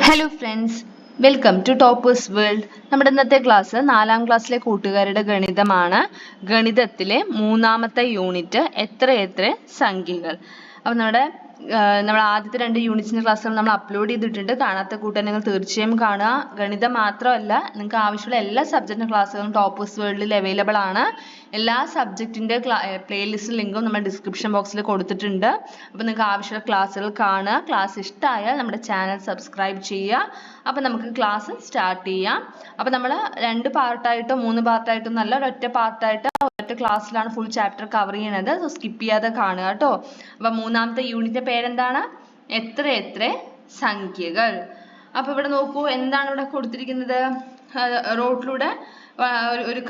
Hello friends, welcome to toppers world. നമ്മുടെ ഇന്നത്തെ class 4ാം ക്ലാസ്സിലെ കൂട്ടുകാരുടെ ഗണിതമാണ്. ഗണിതത്തിലെ 3ാമത്തെ യൂണിറ്റ് എത്ര സംഖ്യകൾ. അപ്പോൾ നമ്മുടെ ആദ്യത്തെ 2 യൂണിറ്റ്സിന്റെ ക്ലാസ്സുകൾ നമ്മൾ അപ്ലോഡ് ചെയ്തിട്ടുണ്ട്. കാണാത്ത കൂട്ടുകാർ നിങ്ങൾ തീർച്ചയായും കാണുക. ഗണിതം മാത്രമല്ല, നിങ്ങൾക്ക് ആവശ്യമുള്ള എല്ലാ സബ്ജക്റ്റിന്റെ ക്ലാസ്സുകളും ടോപ്പേഴ്സ് വേൾഡിൽ അവൈലബിൾ ആണ്. എല്ലാ സബ്ജക്റ്റിന്റെ പ്ലേലിസ്റ്റ് ലിങ്കും നമ്മൾ ഡിസ്ക്രിപ്ഷൻ ബോക്സിൽ കൊടുത്തിട്ടുണ്ട്. അപ്പോൾ നിങ്ങൾക്ക് ആവശ്യമുള്ള ക്ലാസ്സുകൾ കാണുക. ക്ലാസ് ഇഷ്ടമായാൽ നമ്മുടെ ചാനൽ സബ്സ്ക്രൈബ് ചെയ്യുക. അപ്പോൾ നമുക്ക് ക്ലാസ് സ്റ്റാർട്ട് ചെയ്യാം. അപ്പോൾ നമ്മൾ 2 പാർട്ടായിട്ടോ 3 പാർട്ടായിട്ടോ നല്ല ഒരൊറ്റ പാർട്ടായിട്ട് ഒറ്റ ക്ലാസ്സിലാണ് ഫുൾ ചാപ്റ്റർ കവർ ചെയ്യുന്നത്. സോ സ്കിപ്പ് ചെയ്യാതെ കാണുക കേട്ടോ. അപ്പോൾ 3ാമത്തെ യൂണിറ്റിന്റെ പേരെന്താണ്? എത്ര സംഖ്യകൾ. അപ്പോൾ ഇവിടെ നോക്കൂ, എന്താണ് ഇവിടെ കൊടുത്തിരിക്കുന്നത്? റോഡിലൂടെ ഒരു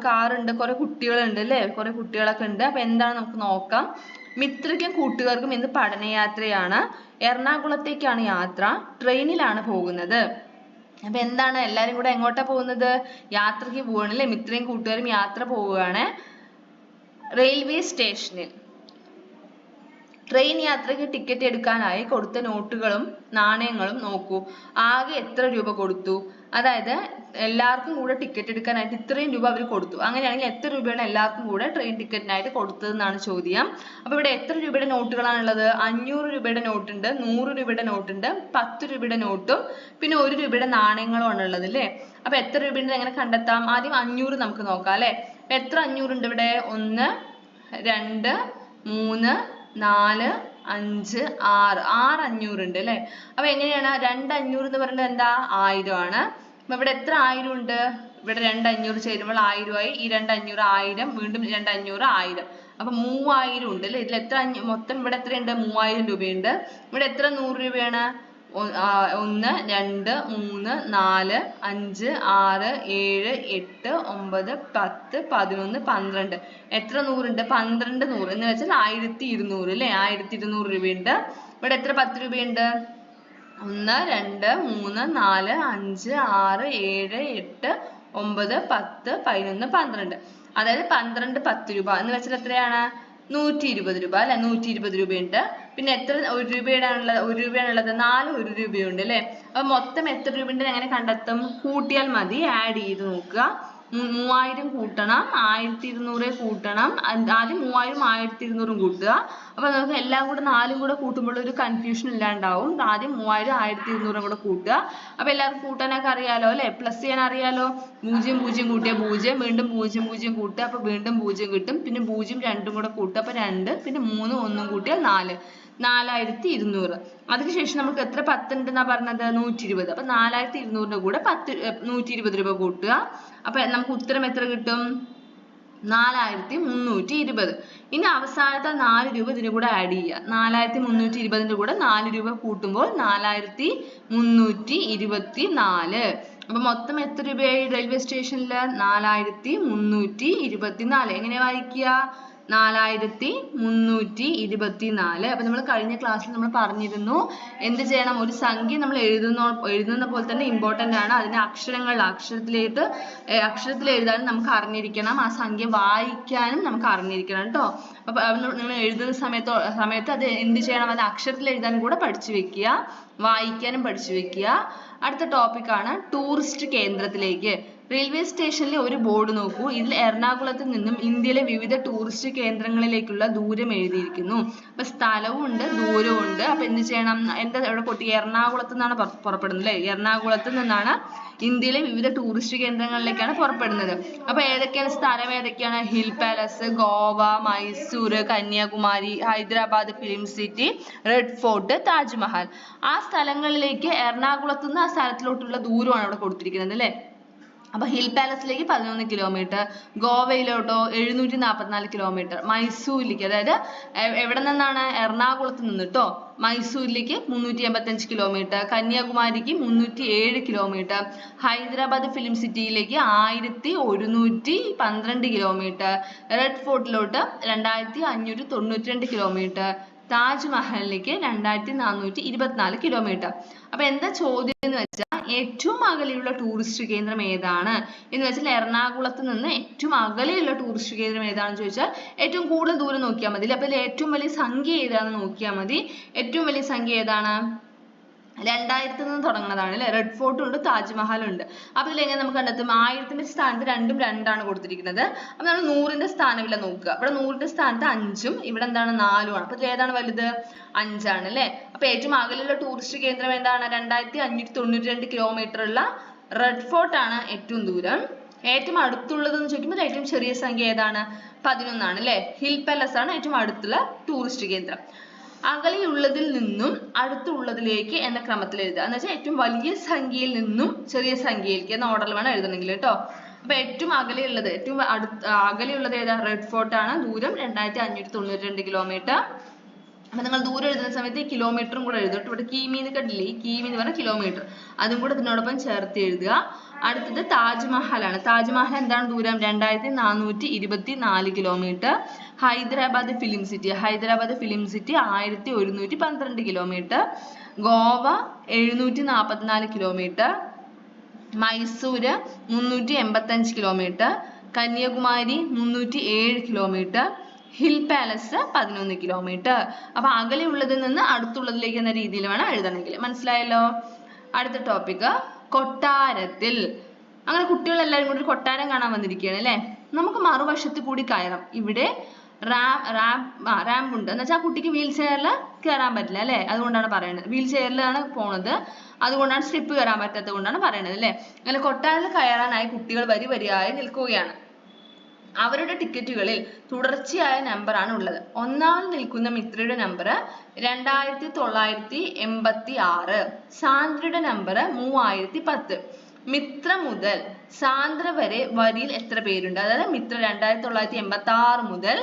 കാർ ഉണ്ട്, കുറെ കുട്ടികളുണ്ട് അല്ലേ, കുറെ കുട്ടികളൊക്കെ ഉണ്ട്. അപ്പൊ എന്താണ് നമുക്ക് നോക്കാം. മിത്രയ്ക്കും കൂട്ടുകാർക്കും ഇന്ന് പഠനയാത്രയാണ്. എറണാകുളത്തേക്കാണ് യാത്ര. ട്രെയിനിലാണ് പോകുന്നത്. അപ്പൊ എന്താണ്, എല്ലാരും കൂടെ എങ്ങോട്ടാ പോകുന്നത്? യാത്രയ്ക്ക് പോവാണ് അല്ലേ. മിത്രയും കൂട്ടുകാരും യാത്ര പോവുകയാണ്. റെയിൽവേ സ്റ്റേഷനിൽ ട്രെയിൻ യാത്രയ്ക്ക് ടിക്കറ്റ് എടുക്കാനായി കൊടുത്ത നോട്ടുകളും നാണയങ്ങളും നോക്കൂ. ആകെ എത്ര രൂപ കൊടുത്തു? അതായത് എല്ലാവർക്കും കൂടെ ടിക്കറ്റ് എടുക്കാനായിട്ട് ഇത്രയും രൂപ അവർ കൊടുത്തു. അങ്ങനെയാണെങ്കിൽ എത്ര രൂപയാണ് എല്ലാവർക്കും കൂടെ ട്രെയിൻ ടിക്കറ്റിനായിട്ട് കൊടുത്തതെന്നാണ് ചോദ്യം. അപ്പൊ ഇവിടെ എത്ര രൂപയുടെ നോട്ടുകളാണുള്ളത്? 500 രൂപയുടെ നോട്ടുണ്ട്, 100 രൂപയുടെ നോട്ടുണ്ട്, 10 രൂപയുടെ നോട്ടും പിന്നെ 1 രൂപയുടെ നാണയങ്ങളും ആണ് ഉള്ളത് അല്ലേ. അപ്പൊ എത്ര രൂപയുണ്ട് എങ്ങനെ കണ്ടെത്താം? ആദ്യം 500 നമുക്ക് നോക്കാം അല്ലെ. എത്ര 500 ഉണ്ട് ഇവിടെ? 1 2 3 4 5 6 500 ഉണ്ട് അല്ലെ. അപ്പൊ എങ്ങനെയാണ്? 2 500 എന്ന് പറയുന്നത് എന്താ? 1000 ആണ്. അപ്പൊ ഇവിടെ എത്ര 1000 ഉണ്ട്? ഇവിടെ 2 500 ചേരുമ്പോൾ 1000 ആയി. ഈ 2 500 1000, വീണ്ടും 2 500 1000. അപ്പൊ 3000 ഉണ്ട് അല്ലെ. ഇതിൽ എത്ര മൊത്തം ഇവിടെ എത്രയുണ്ട്? 3000 രൂപയുണ്ട്. ഇവിടെ എത്ര 100 രൂപയാണ്? 1 2 3 4 5 6 7 8 9 10 11 12. എത്ര 100 ഉണ്ട്? 12 100 എന്ന് വെച്ചാൽ 1200 അല്ലെ. 1200 രൂപയുണ്ട്. ഇവിടെ എത്ര 10 രൂപയുണ്ട്? 1 2 3 4 5 6 7 8 9 10 11 12. അതായത് 12 10 രൂപ എന്ന് വെച്ചാൽ എത്രയാണ്? 120 രൂപ അല്ലെ. 120 രൂപയുണ്ട്. പിന്നെ എത്ര 1 രൂപയാണുള്ളത്? 1 രൂപയാണുള്ളത്. 4 1 രൂപയുണ്ട് അല്ലെ. അപ്പൊ മൊത്തം എത്ര രൂപയുണ്ട് എങ്ങനെ കണ്ടെത്തും? കൂട്ടിയാൽ മതി. ആഡ് ചെയ്ത് നോക്കുക. 3000 കൂട്ടണം, 1200 കൂട്ടണം. ആദ്യം 3000 1200 കൂട്ടുക. അപ്പൊ നമുക്ക് എല്ലാം കൂടെ 4ഉം കൂടെ കൂട്ടുമ്പോൾ ഒരു കൺഫ്യൂഷൻ ഇല്ലാണ്ടാവും. ആദ്യം 3000 1200 കൂടെ കൂട്ടുക. അപ്പൊ എല്ലാവർക്കും കൂട്ടാനൊക്കെ അറിയാലോ അല്ലെ. പ്ലസ് ചെയ്യാൻ അറിയാലോ. 0 0 കൂട്ടിയാൽ 0, വീണ്ടും 0 0 കൂട്ടുക. അപ്പൊ വീണ്ടും 0 കിട്ടും. പിന്നെ 0 2ഉം കൂടെ കൂട്ടുക. അപ്പൊ 2, പിന്നെ 3 1 കൂട്ടിയാൽ 4, 4200. അതിനുശേഷം നമുക്ക് എത്ര 10 ഉണ്ടെന്നാ പറഞ്ഞത്? 120. അപ്പൊ 4200 കൂടെ 120 രൂപ കൂട്ടുക. അപ്പൊ നമുക്ക് ഉത്തരം എത്ര കിട്ടും? 4320. ഇനി അവസാനത്തെ 4 രൂപ ഇതിന് കൂടെ ആഡ് ചെയ്യുക. 4320ന്റെ കൂടെ 4 രൂപ കൂട്ടുമ്പോൾ 4324. അപ്പൊ മൊത്തം എത്ര രൂപയായി റെയിൽവേ സ്റ്റേഷനിൽ? 4324. എങ്ങനെ വായിക്കുക? 4324. അപ്പൊ നമ്മൾ കഴിഞ്ഞ ക്ലാസ്സിൽ നമ്മൾ പറഞ്ഞിരുന്നു എന്ത് ചെയ്യണം? ഒരു സംഖ്യ നമ്മൾ എഴുതുന്ന പോലെ തന്നെ ഇമ്പോർട്ടന്റ് ആണ്. അതിന്റെ അക്ഷരത്തിൽ എഴുതാനും നമുക്ക് അറിഞ്ഞിരിക്കണം. ആ സംഖ്യ വായിക്കാനും നമുക്ക് അറിഞ്ഞിരിക്കണം കേട്ടോ. അപ്പൊ നിങ്ങൾ എഴുതുന്ന സമയത്ത് അത് എന്ത് ചെയ്യണം? അത് അക്ഷരത്തിൽ എഴുതാനും കൂടെ പഠിച്ചു വെക്കുക, വായിക്കാനും പഠിച്ചു വെക്കുക. അടുത്ത ടോപ്പിക്കാണ് ടൂറിസ്റ്റ് കേന്ദ്രത്തിലേക്ക്. റെയിൽവേ സ്റ്റേഷനിലെ ഒരു ബോർഡ് നോക്കൂ. ഇതിൽ എറണാകുളത്ത് നിന്നും ഇന്ത്യയിലെ വിവിധ ടൂറിസ്റ്റ് കേന്ദ്രങ്ങളിലേക്കുള്ള ദൂരം എഴുതിയിരിക്കുന്നു. അപ്പൊ സ്ഥലവും ഉണ്ട്, ദൂരവും ഉണ്ട്. അപ്പൊ എന്ത് ചെയ്യണം? എന്താ ഇവിടെ പൊട്ടി? എറണാകുളത്ത് നിന്നാണ് പുറപ്പെടുന്നത് അല്ലെ. എറണാകുളത്ത് നിന്നാണ് ഇന്ത്യയിലെ വിവിധ ടൂറിസ്റ്റ് കേന്ദ്രങ്ങളിലേക്കാണ് പുറപ്പെടുന്നത്. അപ്പൊ ഏതൊക്കെയാണ് സ്ഥലം? ഏതൊക്കെയാണ്? Hill palace, Goa, Mysore, Kanyakumari, Hyderabad film city, red fort, Taj Mahal. ആ സ്ഥലങ്ങളിലേക്ക് എറണാകുളത്ത് നിന്ന് ആ സ്ഥലത്തിലോട്ടുള്ള ദൂരമാണ് ഇവിടെ കൊടുത്തിരിക്കുന്നത് അല്ലെ. അപ്പൊ ഹിൽ പാലസിലേക്ക് 11 കിലോമീറ്റർ, ഗോവയിലോട്ടോ 744 കിലോമീറ്റർ, മൈസൂരിലേക്ക്, അതായത് എവിടെ നിന്നാണ്? എറണാകുളത്ത് നിന്ന് ട്ടോ. മൈസൂരിലേക്ക് 385 കിലോമീറ്റർ, കന്യാകുമാരിക്ക് 307 കിലോമീറ്റർ, ഹൈദരാബാദ് ഫിലിം സിറ്റിയിലേക്ക് 1112 കിലോമീറ്റർ, റെഡ് ഫോർട്ടിലോട്ട് 2592 കിലോമീറ്റർ, താജ്മഹലിലേക്ക് 2424 കിലോമീറ്റർ. അപ്പൊ എന്താ ചോദ്യം എന്ന് വെച്ചാൽ ഏറ്റവും അകലെയുള്ള ടൂറിസ്റ്റ് കേന്ദ്രം ഏതാണ് എന്ന് വെച്ചാൽ എറണാകുളത്ത് നിന്ന് ഏറ്റവും അകലെയുള്ള ടൂറിസ്റ്റ് കേന്ദ്രം ഏതാണെന്ന് ചോദിച്ചാൽ ഏറ്റവും കൂടുതൽ ദൂരം നോക്കിയാൽ മതി. അപ്പൊ ഇതിൽ ഏറ്റവും വലിയ സംഖ്യ ഏതാണെന്ന് നോക്കിയാൽ മതി. ഏറ്റവും വലിയ സംഖ്യ ഏതാണ്? 2000 നിന്ന് തുടങ്ങുന്നതാണ് അല്ലെ. റെഡ് ഫോർട്ടും ഉണ്ട് താജ്മഹലും ഉണ്ട്. അപ്പൊ ഇതിൽ എങ്ങനെ നമുക്ക് കണ്ടെത്തും? 1000ന്റെ സ്ഥാനത്ത് രണ്ടും രണ്ടാണ് കൊടുത്തിരിക്കുന്നത്. അപ്പൊ നമ്മൾ 100ന്റെ സ്ഥാനവില്ല നോക്കുക. ഇവിടെ 100ന്റെ സ്ഥാനത്ത് 5ഉം ഇവിടെ എന്താണ് 4ഉം ആണ്. അപ്പൊ ഇതിൽ ഏതാണ് വലുത്? 5 ആണ് അല്ലെ. അപ്പൊ ഏറ്റവും അകലെയുള്ള ടൂറിസ്റ്റ് കേന്ദ്രം എന്താണ്? 2592 കിലോമീറ്റർ ഉള്ള റെഡ് ഫോർട്ട് ആണ് ഏറ്റവും ദൂരം. ഏറ്റവും അടുത്തുള്ളതെന്ന് ചോദിക്കുമ്പോൾ ഏറ്റവും ചെറിയ സംഖ്യ ഏതാണ്? 11 ആണ് അല്ലെ. ഹിൽ പാലസ് ആണ് ഏറ്റവും അടുത്തുള്ള ടൂറിസ്റ്റ് കേന്ദ്രം. അകലെയുള്ളതിൽ നിന്നും അടുത്തുള്ളതിലേക്ക് എന്ന ക്രമത്തിൽ എഴുതുക. എന്ന് വെച്ചാൽ ഏറ്റവും വലിയ സംഖ്യയിൽ നിന്നും ചെറിയ സംഖ്യയിലേക്ക് എന്ന ഓർഡറിൽ വേണം എഴുതണമെങ്കിൽ കേട്ടോ. അപ്പൊ ഏറ്റവും അകലെയുള്ളത് അകലെയുള്ളത് ഏതാ? റെഡ് ഫോർട്ട് ആണ്. ദൂരം 2592 കിലോമീറ്റർ. അപ്പൊ നിങ്ങൾ ദൂരം എഴുതുന്ന സമയത്ത് ഈ കിലോമീറ്ററും കൂടെ എഴുതും. ഇവിടെ കിമി എന്ന് കണ്ടില്ലേ? ഈ കിമി എന്ന് പറഞ്ഞാൽ കിലോമീറ്റർ, അതും കൂടെ ഇതിനോടൊപ്പം ചേർത്ത് എഴുതുക. അടുത്തത് താജ്മഹലാണ്. താജ്മഹൽ എന്താണ് ദൂരം? 2424 kilometre. Hyderabad film city 1112 kilometre. Goa 744 kilometre. Mysore 385 kilometre. Kanyakumari 307 kilometre. Hill palace 11 kilometre. അപ്പൊ അകലെയുള്ളതിൽ നിന്ന് അടുത്തുള്ളതിലേക്ക് എന്ന രീതിയിൽ വേണം എഴുതണമെങ്കിൽ. മനസ്സിലായല്ലോ? അടുത്ത ടോപ്പിക് കൊട്ടാരത്തിൽ. അങ്ങനെ കുട്ടികൾ എല്ലാവരും കൂടി ഒരു കൊട്ടാരം കാണാൻ വന്നിരിക്കുകയാണ് അല്ലെ. നമുക്ക് മറുവശത്ത് കൂടി കയറാം. ഇവിടെ റാമ്പ് ഉണ്ട്. എന്ന് വെച്ചാൽ കുട്ടിക്ക് വീൽ ചെയറിൽ കയറാൻ പറ്റില്ല അല്ലെ. അതുകൊണ്ടാണ് പറയുന്നത്. വീൽ ചെയറിലാണ് പോണത്, അതുകൊണ്ടാണ് സ്റ്റെപ്പ് കയറാൻ പറ്റാത്തത് കൊണ്ടാണ് പറയുന്നത് അല്ലെ. അങ്ങനെ കൊട്ടാരത്തിൽ കയറാനായി കുട്ടികൾ വരിയായി നിൽക്കുകയാണ്. അവരുടെ ടിക്കറ്റുകളിൽ തുടർച്ചയായ നമ്പറാണ് ഉള്ളത്. ഒന്നാമത് നിൽക്കുന്ന മിത്രയുടെ നമ്പർ 2986. സാന്ദ്രയുടെ നമ്പർ 3010. മിത്ര മുതൽ സാന്ദ്ര വരെ വരിയിൽ എത്ര പേരുണ്ട്? അതായത് മിത്ര 2986 മുതൽ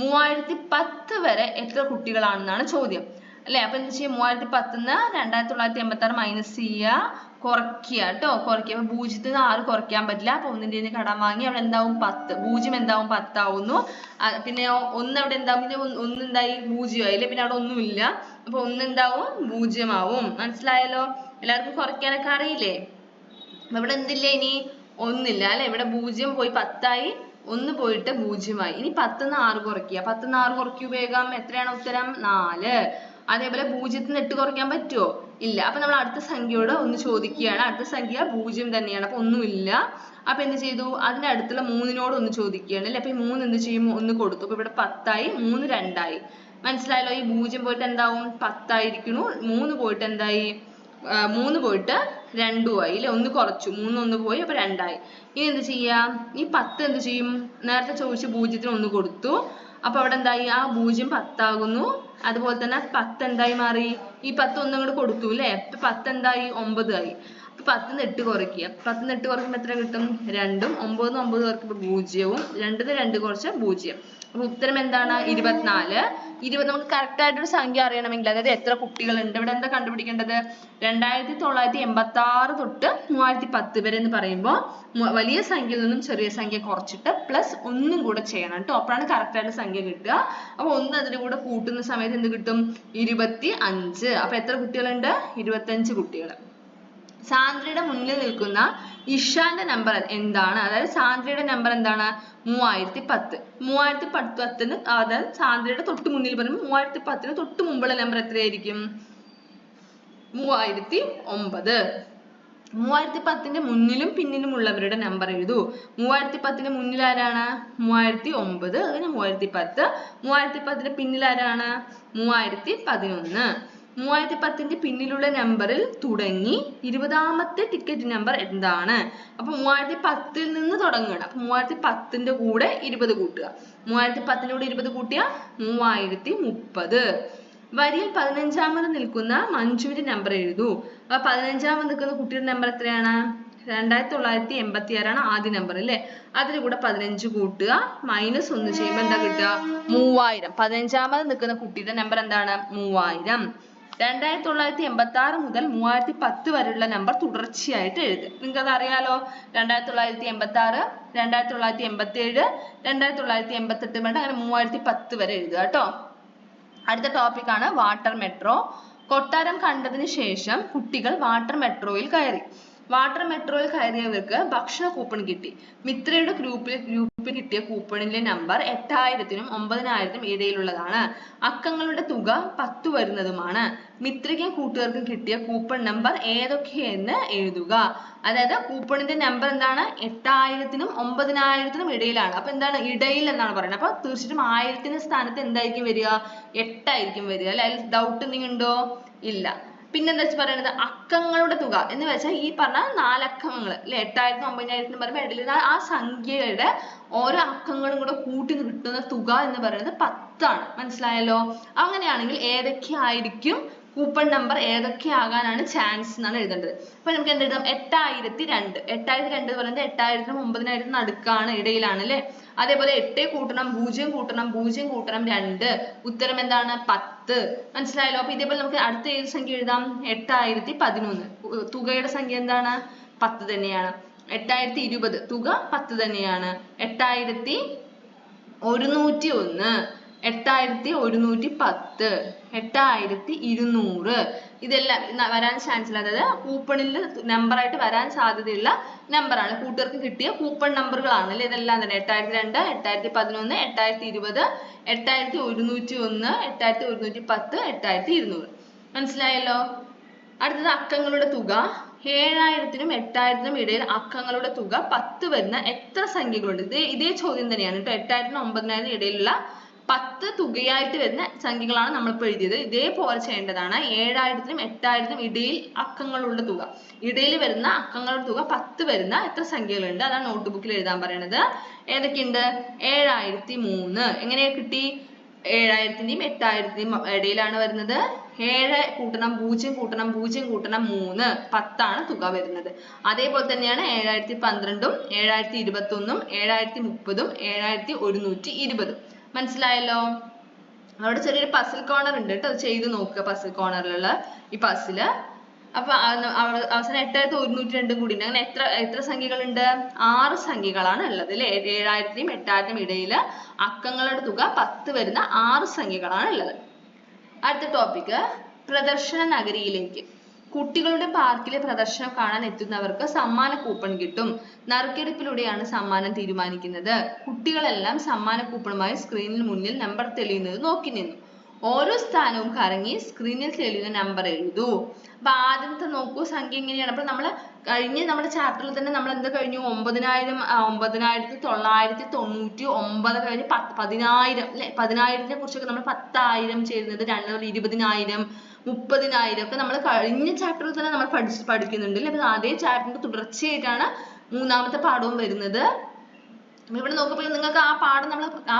3010 വരെ എത്ര കുട്ടികളാണെന്നാണ് ചോദ്യം അല്ലെ. അപ്പൊ എന്താ ചെയ്യുക? 3010 2986 മൈനസ് ചെയ്യുക, കുറയ്ക്കുക കേട്ടോ. കുറയ്ക്കുക. അപ്പൊ 0-ൽ നിന്ന് 6 കുറയ്ക്കാൻ പറ്റില്ല. അപ്പൊ 1ന്റെ കടം വാങ്ങി അവിടെ എന്താവും? 10. 0 എന്താവും? 10 ആവുന്നു. പിന്നെ 1 അവിടെ എന്താവും? പിന്നെ 1 എന്തായി? 0 ആയില്ലേ. പിന്നെ അവിടെ ഒന്നുമില്ല. അപ്പൊ 1 എന്താവും? 0 ആവും. മനസ്സിലായല്ലോ? എല്ലാവർക്കും കുറയ്ക്കാനൊക്കെ അറിയില്ലേ? അപ്പൊ ഇവിടെ എന്തില്ല? ഇനി 1 ഇല്ല അല്ലെ. ഇവിടെ 0 പോയി 10 ആയി, 1 പോയിട്ട് 0 ആയി. ഇനി 10-ന്ന് 6 കുറയ്ക്കുക. 10-ന്ന് 6 കുറയ്ക്കുക വേഗം. എത്രയാണ് ഉത്തരം? 4. അതേപോലെ 0-ന്ന് 8 കുറയ്ക്കാൻ പറ്റുമോ? ഇല്ല. അപ്പൊ നമ്മൾ അടുത്ത സംഖ്യയോട് ഒന്ന് ചോദിക്കുകയാണ്. അടുത്ത സംഖ്യ 0 തന്നെയാണ്. അപ്പൊ ഒന്നുമില്ല. അപ്പൊ എന്ത് ചെയ്തു? അതിന്റെ അടുത്തുള്ള 3-നോട് ഒന്ന് ചോദിക്കുകയാണ് അല്ലെ. അപ്പൊ ഈ 3 എന്ത് ചെയ്യും? 1 കൊടുത്തു. അപ്പൊ ഇവിടെ 10 ആയി, 3 2 ആയി. മനസ്സിലായല്ലോ? ഈ 0 പോയിട്ട് എന്താവും? 10 ആയിരിക്കുന്നു. 3 പോയിട്ട് എന്തായി? 3 പോയിട്ട് 2 ആയി അല്ലെ. 1 കുറച്ചു, 3 1 പോയി, അപ്പൊ 2 ആയി. ഇനി എന്ത് ചെയ്യാം? ഈ 10 എന്ത് ചെയ്യും? നേരത്തെ ചോദിച്ച 0-ന് 1 കൊടുത്തു. അപ്പൊ അവിടെ എന്തായി? ആ 0 10 ആകുന്നു. അതുപോലെ തന്നെ 10 എന്തായി മാറി? ഈ 10 1 അങ്ങോട്ട് കൊടുത്തു അല്ലെ. അപ്പൊ 10 എന്തായി? 9 ആയി. അപ്പൊ 10-ന്ന് 8 കുറയ്ക്കുക. 10-ന്ന് 8 കുറയ്ക്കുമ്പോൾ എത്ര കിട്ടും? 2ഉം. 9-ന്ന് 9 കുറയ്ക്കുമ്പോൾ 0-ഉം. 2-ന്ന് 2 കുറച്ചാൽ 0. അപ്പൊ ഉത്തരം എന്താണ്? 24. നമുക്ക് കറക്റ്റ് ആയിട്ടൊരു സംഖ്യ അറിയണമെങ്കിൽ, അതായത് എത്ര കുട്ടികളുണ്ട്, ഇവിടെ എന്താ കണ്ടുപിടിക്കേണ്ടത്? 2986 തൊട്ട് 3010 വരെ എന്ന് പറയുമ്പോൾ വലിയ സംഖ്യയിൽ നിന്നും ചെറിയ സംഖ്യ കുറച്ചിട്ട് പ്ലസ് 1 കൂടെ ചെയ്യണം കേട്ടോ. അപ്പോഴാണ് കറക്റ്റ് ആയിട്ട് സംഖ്യ കിട്ടുക. അപ്പൊ 1 അതിന്റെ കൂടെ കൂട്ടുന്ന സമയത്ത് എന്ത് കിട്ടും? 25. അപ്പൊ എത്ര കുട്ടികളുണ്ട്? 25 കുട്ടികൾ. സാന്ദ്രയുടെ മുന്നിൽ നിൽക്കുന്ന ഇഷാന്റെ നമ്പർ എന്താണ്? അതായത് സാന്ദ്രയുടെ നമ്പർ എന്താണ്? 3010. 3010-ന് അതായത് സാന്ദ്രയുടെ തൊട്ട് മുന്നിൽ പറയുമ്പോൾ 3010-ന് തൊട്ട് മുമ്പുള്ള നമ്പർ എത്രയായിരിക്കും? 3009. 3010-ന്റെ മുന്നിലും പിന്നിലും ഉള്ളവരുടെ നമ്പർ എഴുതൂ. 3010-ന്റെ മുന്നിൽ ആരാണ്? 3009. അതിന് 3010. 3010-ന്റെ പിന്നിൽ ആരാണ്? 3011. 3010-ന്റെ പിന്നിലുള്ള നമ്പറിൽ തുടങ്ങി 20-ാമത്തെ ടിക്കറ്റ് നമ്പർ എന്താണ്? അപ്പൊ 3010-ൽ നിന്ന് തുടങ്ങുകയാണ്. അപ്പൊ 3010-ന്റെ കൂടെ 20 കൂട്ടുക. 3010-ന്റെ കൂടെ 20 കൂട്ടിയ 3030. വരിയിൽ 15-ാമത് നിൽക്കുന്ന മഞ്ജുവിന്റെ നമ്പർ എഴുതൂ. അപ്പൊ 15-ാമത് നിൽക്കുന്ന കുട്ടിയുടെ നമ്പർ എത്രയാണ്? 2986 ആണ് ആദ്യ നമ്പർ അല്ലെ. അതിന് കൂടെ 15 കൂട്ടുക, മൈനസ് 1 ചെയ്യുമ്പോൾ എന്താ കിട്ടുക? 3000. 15-ാമത് നിൽക്കുന്ന കുട്ടിയുടെ നമ്പർ എന്താണ്? 3000. 2986 മുതൽ 3010 വരെയുള്ള നമ്പർ തുടർച്ചയായിട്ട് എഴുതുക. നിങ്ങൾക്ക് അത് അറിയാലോ. 2986, 2987, 2988 വേണ്ട, അങ്ങനെ 3010 വരെ എഴുതുക കേട്ടോ. അടുത്ത ടോപ്പിക് ആണ് വാട്ടർ മെട്രോ. കൊട്ടാരം കണ്ടതിന് ശേഷം കുട്ടികൾ വാട്ടർ മെട്രോയിൽ കയറി. വാട്ടർ മെട്രോയിൽ കയറിയവർക്ക് ഭക്ഷണ കൂപ്പൺ കിട്ടി. മിത്രയുടെ ഗ്രൂപ്പിൽ ഗ്രൂപ്പിന് കിട്ടിയ കൂപ്പണിലെ നമ്പർ 8000-നും 9000-നും ഇടയിലുള്ളതാണ്. അക്കങ്ങളുടെ തുക 10 വരുന്നതുമാണ്. മിത്രയ്ക്കും കൂട്ടുകാർക്കും കിട്ടിയ കൂപ്പൺ നമ്പർ ഏതൊക്കെയെന്ന് എഴുതുക. അതായത് കൂപ്പണിന്റെ നമ്പർ എന്താണ്? 8000-നും 9000-നും ഇടയിലാണ്. അപ്പൊ എന്താണ്? ഇടയിൽ എന്നാണ് പറയുന്നത്. അപ്പൊ തീർച്ചയായിട്ടും 1000-ന്റെ സ്ഥാനത്ത് എന്തായിരിക്കും വരിക? 8 ആയിരിക്കും വരിക അല്ലെ? അതിൽ ഡൗട്ട് എന്തെങ്കിലും ഉണ്ടോ? ഇല്ല. പിന്നെന്താ വെച്ച് പറയുന്നത്? അക്കങ്ങളുടെ തുക എന്ന് വെച്ചാൽ ഈ പറഞ്ഞ 4 അക്കങ്ങൾ അല്ലെ? 8000-നും 9000-നും പറയുമ്പോൾ ഇടയിൽ ആ സംഖ്യയുടെ ഓരോ അക്കങ്ങളും കൂടെ കൂട്ടി കിട്ടുന്ന തുക എന്ന് പറയുന്നത് 10 ആണ്. മനസ്സിലായല്ലോ? അങ്ങനെയാണെങ്കിൽ ഏതൊക്കെ ആയിരിക്കും കൂപ്പൺ നമ്പർ, ഏതൊക്കെ ആകാനാണ് ചാൻസ് എന്നാണ് എഴുതേണ്ടത്. അപ്പൊ നമുക്ക് എന്ത് എഴുതാം? 8002. 8002 എന്ന് പറയുന്നത് 8000-നും 9000-നും നടുക്കാണ്, ഇടയിലാണ് അല്ലെ? അതേപോലെ 8 കൂട്ടണം 0 കൂട്ടണം 0 കൂട്ടണം 2. ഉത്തരം എന്താണ്? 10. മനസ്സിലായല്ലോ? അപ്പൊ ഇതേപോലെ നമുക്ക് അടുത്ത ഏത് സംഖ്യ എഴുതാം? 8011. തുകയുടെ സംഖ്യ എന്താണ്? 10 തന്നെയാണ്. 8020 തുക 10 തന്നെയാണ്. 8101, 8110, 8200 ഇതെല്ലാം വരാൻ ചാൻസ് ഇല്ല. അതായത് കൂപ്പണിൽ നമ്പർ ആയിട്ട് വരാൻ സാധ്യതയുള്ള നമ്പറാണ്. കൂട്ടുകാർക്ക് കിട്ടിയ കൂപ്പൺ നമ്പറുകളാണ് അല്ലെ? ഇതെല്ലാം തന്നെ 8002, 8011, 8020, 8101, 8110, 8200. മനസ്സിലായല്ലോ? അടുത്തത് അക്കങ്ങളുടെ തുക. 7000-നും 8000-നും ഇടയിൽ അക്കങ്ങളുടെ തുക 10 വരുന്ന എത്ര സംഖ്യകളുണ്ട്? ഇതേ ചോദ്യം തന്നെയാണ് കേട്ടോ. 8000-നും 9000-നും ഇടയിലുള്ള 10 തുകയായിട്ട് വരുന്ന സംഖ്യകളാണ് നമ്മളിപ്പോൾ എഴുതിയത്. ഇതേപോലെ ചെയ്യേണ്ടതാണ്. 7000-നും 8000-നും ഇടയിൽ അക്കങ്ങളുള്ള തുക, ഇടയിൽ വരുന്ന അക്കങ്ങളുടെ തുക 10 വരുന്ന എത്ര സംഖ്യകളുണ്ട്? അതാണ് നോട്ട് ബുക്കിൽ എഴുതാൻ പറയുന്നത്. ഏതൊക്കെയുണ്ട്? 7003. എങ്ങനെ കിട്ടി? 7000-ന്റെയും 8000-ന്റെയും ഇടയിലാണ് വരുന്നത്. 7 കൂട്ടണം 0 കൂട്ടണം 0 കൂട്ടണം 3, 10 ആണ് തുക വരുന്നത്. അതേപോലെ തന്നെയാണ് 7012-ഉം 7021-ഉം 7030-ഉം 7120. മനസ്സിലായല്ലോ? അവിടെ ചെറിയൊരു പസിൽ കോർണർ ഉണ്ട് കേട്ടോ. അത് ചെയ്ത് നോക്കുക. പസിൽ കോർണറിലുള്ള ഈ പസില്. അപ്പൊ അവസാനം 8102 കൂടി ഉണ്ട്. അങ്ങനെ എത്ര സംഖ്യകളുണ്ട്? 6 സംഖ്യകളാണ് ഉള്ളത് അല്ലെ? 7000-നും 8000-നും ഇടയില് അക്കങ്ങളുടെ തുക 10 വരുന്ന 6 സംഖ്യകളാണ് ഉള്ളത്. അടുത്ത ടോപ്പിക്, പ്രദർശന നഗരിയിലേക്ക്. കുട്ടികളുടെ പാർക്കിലെ പ്രദർശനം കാണാൻ എത്തുന്നവർക്ക് സമ്മാന കൂപ്പൺ കിട്ടും. നറുക്കെടുപ്പിലൂടെയാണ് സമ്മാനം തീരുമാനിക്കുന്നത്. കുട്ടികളെല്ലാം സമ്മാന കൂപ്പണുമായി സ്ക്രീനിന് മുന്നിൽ നമ്പർ തെളിയുന്നത് നോക്കി നിന്നു. ഓരോ സ്ഥാനവും കറങ്ങി സ്ക്രീനിൽ തെളിയുന്ന നമ്പർ എഴുതൂ. അപ്പൊ ആദ്യത്തെ നോക്കൂ, സംഖ്യ എങ്ങനെയാണ്? അപ്പൊ നമ്മുടെ ചാപ്റ്ററിൽ തന്നെ നമ്മൾ എന്ത് കഴിഞ്ഞു? 9999 കഴിഞ്ഞ് 10000 അല്ലെ? 10000-നെ കുറിച്ചൊക്കെ നമ്മൾ 10,000 ചേരുന്നത്, 20,000, 30,000 ഒക്കെ നമ്മൾ കഴിഞ്ഞ ചാപ്റ്ററിൽ തന്നെ നമ്മൾ പഠിക്കുന്നുണ്ട് അല്ലെ? അപ്പൊ അതേ ചാപ്റ്ററിന്റെ തുടർച്ചയായിട്ടാണ് മൂന്നാമത്തെ പാഠവും വരുന്നത്. ഇവിടെ നോക്കുമ്പോൾ നിങ്ങൾക്ക് ആ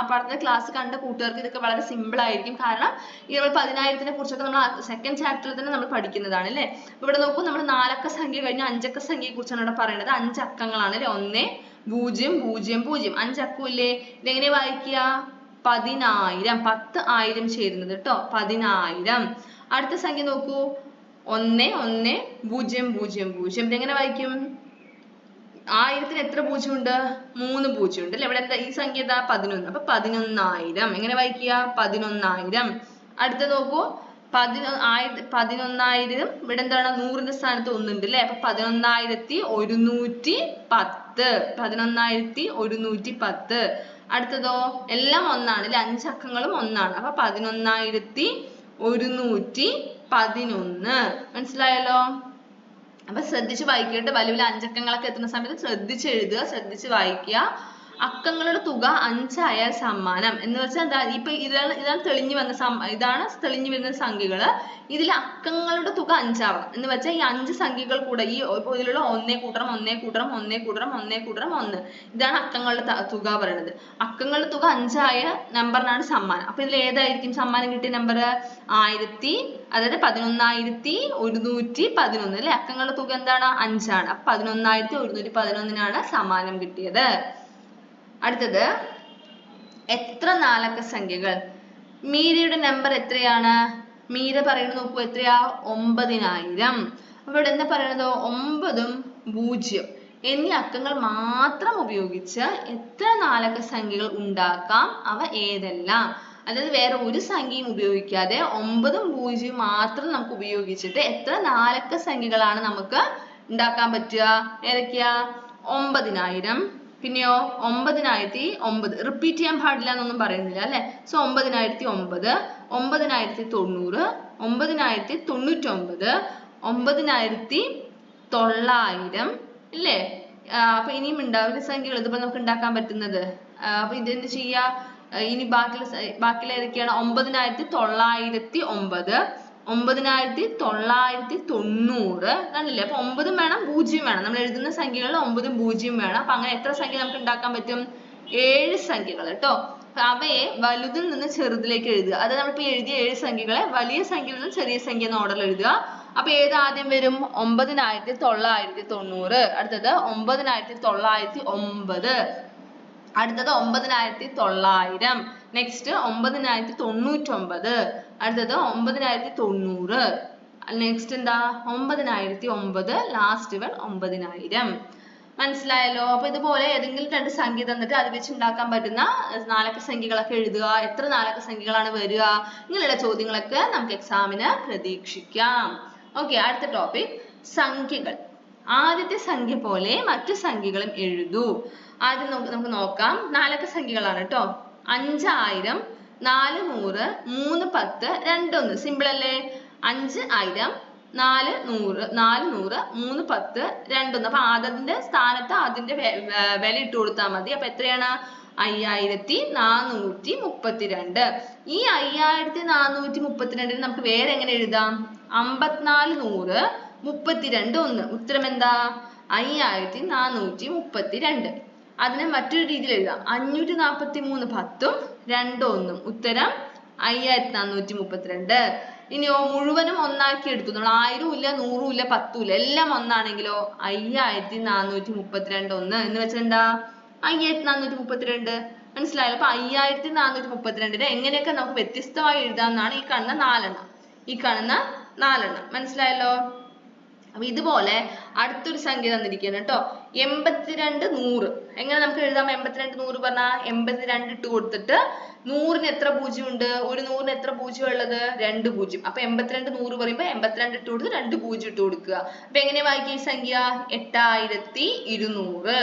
പാഠത്തിന്റെ ക്ലാസ് കണ്ട കൂട്ടുകാർക്ക് ഇതൊക്കെ വളരെ സിമ്പിൾ ആയിരിക്കും. കാരണം ഈ നമ്മൾ 10,000-നെ കുറിച്ചൊക്കെ നമ്മൾ സെക്കൻഡ് ചാപ്റ്ററിൽ തന്നെ നമ്മൾ പഠിക്കുന്നതാണ് അല്ലെ? ഇവിടെ നോക്കൂ, നമ്മൾ 4 അക്ക സംഖ്യ കഴിഞ്ഞ 5 അക്ക സംഖ്യയെ കുറിച്ചാണ് ഇവിടെ പറയുന്നത്. 5 അക്കങ്ങളാണ് അല്ലെ? 1 0 0 0, 5 അക്കമില്ലേ? ഇതെങ്ങനെ വായിക്കുക? 10,000, 10,000 ചേരുന്നത് കേട്ടോ. 10,000. അടുത്ത സംഖ്യ നോക്കൂ, 1 1 0 0 0. ഇതെങ്ങനെ വായിക്കും? 1000-ന് എത്ര 0 ഉണ്ട്? 3 0 ഉണ്ട് അല്ലെ? ഇവിടെ എന്താ ഈ സംഖ്യ? 11. അപ്പൊ 11,000. എങ്ങനെ വായിക്കുക? 11,000. അടുത്ത നോക്കൂ, 11,000. ഇവിടെ എന്താണ്? 100-ന്റെ സ്ഥാനത്ത് 1 ഉണ്ട് അല്ലെ? അപ്പൊ 11,110. 11,110. അടുത്തതോ? എല്ലാം ഒന്നാണ് അല്ലെ? 5 അക്കങ്ങളും ഒന്നാണ്. അപ്പൊ 11,111. മനസ്സിലായല്ലോ? അപ്പൊ ശ്രദ്ധിച്ച് വായിക്കട്ടെ. വലിയ 5 അക്കങ്ങളൊക്കെ എത്തുന്ന സമയത്ത് ശ്രദ്ധിച്ച് എഴുതുക, ശ്രദ്ധിച്ച് വായിക്കുക. അക്കങ്ങളുടെ തുക 5 ആയാൽ സമ്മാനം എന്ന് വെച്ചാൽ എന്താ? ഇപ്പൊ ഇതാണ് തെളിഞ്ഞു വരുന്ന സംഖ്യകള്. ഇതിൽ അക്കങ്ങളുടെ തുക 5 ആവണം എന്ന് വെച്ചാൽ ഈ 5 സംഖ്യകൾ കൂടെ ഇതിലുള്ള 1 കൂട്ടണം 1 കൂട്ടണം 1 കൂട്ടണം 1 കൂട്ടണം 1, ഇതാണ് അക്കങ്ങളുടെ തുക പറയുന്നത്. അക്കങ്ങളുടെ തുക 5 ആയ നമ്പറിനാണ് സമ്മാനം. അപ്പൊ ഇതിൽ ഏതായിരിക്കും സമ്മാനം കിട്ടിയ നമ്പർ? 1000, അതായത് 11,111 അല്ലെ? അക്കങ്ങളുടെ തുക എന്താണ്? 5 ആണ്. അപ്പൊ 11,111-നാണ് സമ്മാനം കിട്ടിയത്. അടുത്തത്, എത്ര 4 അക്ക സംഖ്യകൾ? മീരയുടെ നമ്പർ എത്രയാണ്? മീര പറയുന്നത് നോക്കൂ, എത്രയാ? 9,000. അപ്പൊ ഇവിടെ എന്താ പറയുന്നത്? 9ഉം 0 എന്നീ അക്കങ്ങൾ മാത്രം ഉപയോഗിച്ച് എത്ര 4 അക്ക സംഖ്യകൾ ഉണ്ടാക്കാം? അവ ഏതെല്ലാം? അതായത് വേറെ ഒരു സംഖ്യയും ഉപയോഗിക്കാതെ 9ഉം 0ഉം മാത്രം നമുക്ക് ഉപയോഗിച്ചിട്ട് എത്ര 4 അക്ക സംഖ്യകളാണ് നമുക്ക് ഉണ്ടാക്കാൻ പറ്റുക? ഏതൊക്കെയാ? 9,000, പിന്നെയോ 9009 റിപ്പീറ്റ് ചെയ്യാൻ പാടില്ല എന്നൊന്നും പറയുന്നില്ല അല്ലെ. സോ 9009, 9090, 9099, 9000 ഇല്ലേ. അപ്പൊ ഇനിയും ഉണ്ടാവില്ല സംഖ്യകൾ ഇതിപ്പോ നമുക്ക് ഉണ്ടാക്കാൻ പറ്റുന്നത്. അപ്പൊ ഇതെന്ത് ചെയ്യാ, ഇനി ബാക്കിയുള്ള ഏതൊക്കെയാണ്? 9909, 9990 കണ്ടില്ലേ. അപ്പൊ 9 വേണം 0 വേണം. നമ്മൾ എഴുതുന്ന സംഖ്യകളിൽ 9 0 വേണം. അപ്പൊ അങ്ങനെ എത്ര സംഖ്യ നമുക്ക് ഉണ്ടാക്കാൻ പറ്റും? 7 സംഖ്യകൾ കേട്ടോ. അവയെ വലുതിൽ നിന്ന് ചെറുതിലേക്ക് എഴുതുക. അത് നമ്മളിപ്പോ എഴുതിയ 7 സംഖ്യകളെ വലിയ സംഖ്യയിൽ നിന്ന് ചെറിയ സംഖ്യ എന്ന ഓർഡറിൽ എഴുതുക. അപ്പൊ ഏത് ആദ്യം വരും? 9990. അടുത്തത് 9909, അടുത്തത് 9900, നെക്സ്റ്റ് 9099, അടുത്തത് 9090, നെക്സ്റ്റ് എന്താ 9009, ലാസ്റ്റ് വൺ 9000. മനസ്സിലായല്ലോ. അപ്പൊ ഇതുപോലെ ഏതെങ്കിലും 2 സംഖ്യ തന്നിട്ട് അത് വെച്ച് ഉണ്ടാക്കാൻ പറ്റുന്ന 4 അക്ക സംഖ്യകളൊക്കെ എഴുതുക. എത്ര 4 അക്ക സംഖ്യകളാണ് വരിക? ഇങ്ങനെയുള്ള ചോദ്യങ്ങളൊക്കെ നമുക്ക് എക്സാമിന് പ്രതീക്ഷിക്കാം. ഓക്കെ, അടുത്ത ടോപ്പിക് സംഖ്യകൾ. ആദ്യത്തെ സംഖ്യ പോലെ മറ്റു സംഖ്യകളും എഴുതൂ. ആദ്യം നമുക്ക് നോക്കാം. 4 അക്ക സംഖ്യകളാണ് കേട്ടോ. 5000, 400, 310, 21. സിമ്പിൾ അല്ലേ? 5000, 400, 310, 21. അപ്പൊ അതിന്റെ സ്ഥാനത്ത് അതിന്റെ വില ഇട്ട് കൊടുത്താൽ മതി. അപ്പൊ എത്രയാണ്? 5432. ഈ 5432 നമുക്ക് വേറെ എങ്ങനെ എഴുതാം? 54 100, 32. ഉത്തരം എന്താ? 5432. അതിനെ മറ്റൊരു രീതിയിൽ എഴുതാം. 543 10ഉം 2 1. ഉത്തരം 5432. ഇനിയോ മുഴുവനും ഒന്നാക്കി എടുത്തു. നമ്മൾ 1000 ഇല്ല, 100 ഇല്ല, 10 ഇല്ല, എല്ലാം ഒന്നാണെങ്കിലോ 5432 1 എന്ന് വെച്ചാൽ എന്താ? 5432. മനസ്സിലായല്ലോ. അപ്പൊ 5432 എങ്ങനെയൊക്കെ നമുക്ക് വ്യത്യസ്തമായി എഴുതാമെന്നാണ് ഈ കാണുന്ന 4 എണ്ണം. മനസ്സിലായല്ലോ. അപ്പൊ ഇതുപോലെ അടുത്തൊരു സംഖ്യ തന്നിരിക്കുകയാണ് കേട്ടോ. 82 100. എങ്ങനെ നമുക്ക് എഴുതാം? 82 100 പറഞ്ഞാൽ 82 ഇട്ട് കൊടുത്തിട്ട് 100ന് എത്ര പൂജ്യം ഉണ്ട്? ഒരു 100ന് എത്ര പൂജ്യം ഉള്ളത്? 2 പൂജ്യം. അപ്പൊ 82 100 പറയുമ്പോ 82 ഇട്ട് കൊടുത്ത് 2 പൂജ്യം ഇട്ട് കൊടുക്കുക. അപ്പൊ എങ്ങനെ വായിക്കുക ഈ സംഖ്യ? 8200.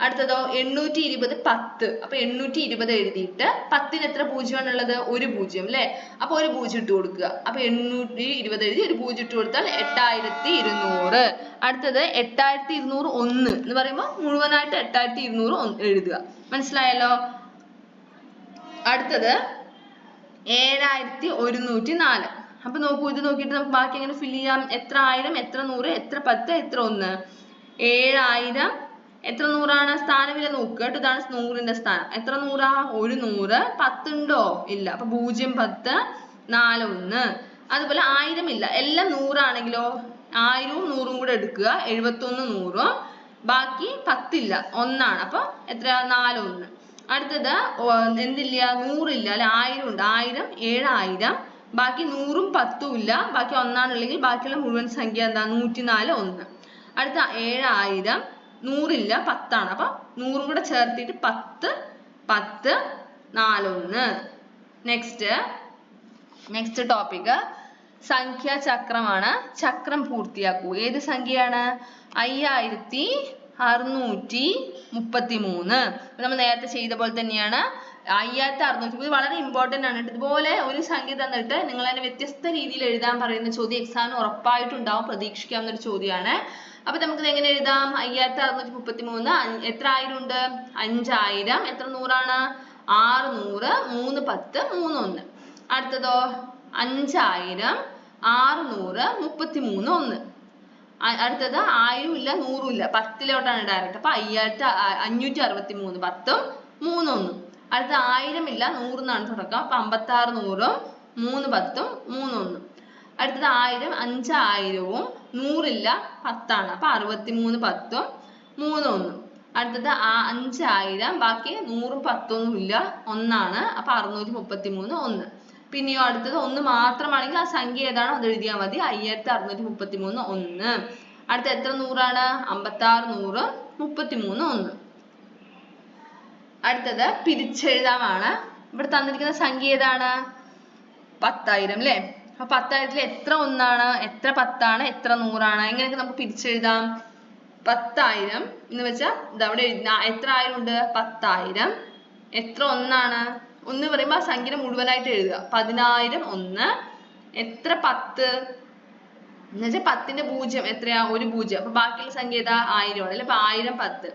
അടുത്തതോ 820 10. അപ്പൊ 820 എഴുതിയിട്ട് 10ന് എത്ര പൂജ്യമാണ് ഉള്ളത്? ഒരു പൂജ്യം അല്ലെ. അപ്പൊ ഒരു പൂജ്യം ഇട്ട് കൊടുക്കുക. അപ്പൊ 820 എഴുതി ഒരു പൂജ്യം ഇട്ട് കൊടുത്താൽ 8200. അടുത്തത് 8200 1 എന്ന് പറയുമ്പോൾ മുഴുവനായിട്ട് 8200 എഴുതുക. മനസ്സിലായല്ലോ. അടുത്തത് 7104. അപ്പൊ നോക്കൂ, ഇത് നോക്കിയിട്ട് നമുക്ക് ബാക്കി എങ്ങനെ ഫിൽ ചെയ്യാം? എത്ര 1000, എത്ര 100, എത്ര 10, എത്ര 1? 7000. എത്ര 100ആണ്? സ്ഥാനവില നോക്കുക കേട്ടോ. ഇതാണ് 100ന്റെ സ്ഥാനം. എത്ര 100ആ? ഒരു 100. 10 ഉണ്ടോ? ഇല്ല. അപ്പൊ 0 10 4 1. അതുപോലെ 1000 ഇല്ല. എല്ലാം 100 ആണെങ്കിലോ 1000ഉം 100ഉം കൂടെ എടുക്കുക. 71 100. ബാക്കി 10 ഇല്ല, 1 ആണ്. അപ്പൊ എത്ര? 4 1. അടുത്തത് എന്തില്ല? 100 ഇല്ല അല്ലെ. 1000 ഉണ്ട്. 1000 7000. ബാക്കി 100ഉം 10ഉം ഇല്ല. ബാക്കി 1 ആണുള്ളെങ്കിൽ ബാക്കിയുള്ള മുഴുവൻ സംഖ്യ എന്താ? 104 1. അടുത്ത 7000. 100 ഇല്ല, 10 ആണ്. അപ്പൊ 100ഉം കൂടെ ചേർത്തിട്ട് 10 10 4 1. നെക്സ്റ്റ് ടോപ്പിക് സംഖ്യാചക്രമാണ്. ചക്രം പൂർത്തിയാക്കൂ. ഏത് സംഖ്യയാണ്? 5633. നമ്മൾ നേരത്തെ ചെയ്ത പോലെ തന്നെയാണ്. 5633 വളരെ ഇമ്പോർട്ടന്റ് ആണ്. ഇതുപോലെ ഒരു സംഖ്യ തന്നിട്ട് നിങ്ങൾ അതിനെ വ്യത്യസ്ത രീതിയിൽ എഴുതാൻ പറയുന്ന ചോദ്യം എക്സാമിന് ഉറപ്പായിട്ടുണ്ടാവും. പ്രതീക്ഷിക്കാവുന്ന ഒരു ചോദ്യമാണ്. അപ്പൊ നമുക്കിത് എങ്ങനെ എഴുതാം? 5633 എത്ര 1000 ഉണ്ട്? 5000. എത്ര 100 ആണ്? 600 3 10 3 1. അടുത്തതോ 5000 600 33 1. അടുത്തത് 1000 ഇല്ല 100 ഇല്ല, 10ലോട്ടാണ് ഡയറക്റ്റ്. അപ്പൊ 563 10ഉം 3 1. അടുത്ത 1000 ഇല്ല 100 എന്നാണ് തുടക്കം. അപ്പൊ 56 100ഉം 3 10ഉം 3 1. അടുത്തത് 1000 5000ഉം 100 ഇല്ല 10 ആണ്. അപ്പൊ 63 10ഉം 3 1. അടുത്തത് 5000 ബാക്കി 100ഉം 10ഒന്നും ഇല്ല 1 ആണ്. അപ്പൊ 633 1. പിന്നെയോ അടുത്തത് 1 മാത്രമാണെങ്കിൽ ആ സംഖ്യ ഏതാണോ അത് എഴുതിയാൽ മതി. 5633 1. അടുത്ത എത്ര 100 ആണ്? 56 100 33 1. അടുത്തത് പിരിച്ചെഴുതാമാണ്. ഇവിടെ തന്നിരിക്കുന്ന സംഖ്യ ഏതാണ്? 10000 അല്ലേ. അപ്പൊ 10000 എത്ര 1 ആണ്? എത്ര 10 ആണ്? എത്ര 100 ആണ്? എങ്ങനെയൊക്കെ നമുക്ക് പിരിച്ചെഴുതാം? 10,000 എന്ന് വെച്ചാൽ ഇതവിടെ എത്ര ആയിരം ഉണ്ട്? 10,000. എത്ര ഒന്നാണ്? ഒന്ന് പറയുമ്പോൾ ആ സംഖ്യ മുഴുവനായിട്ട് എഴുതുക. 10,000 ഒന്ന്. എത്ര 10 എന്ന് വെച്ചാൽ 10ന്റെ 0 എത്രയാ? ഒരു 0. അപ്പൊ ബാക്കിയുള്ള സംഖ്യ ഏതാ? 1000 ആണ് അല്ലെ? അപ്പൊ 1000 10.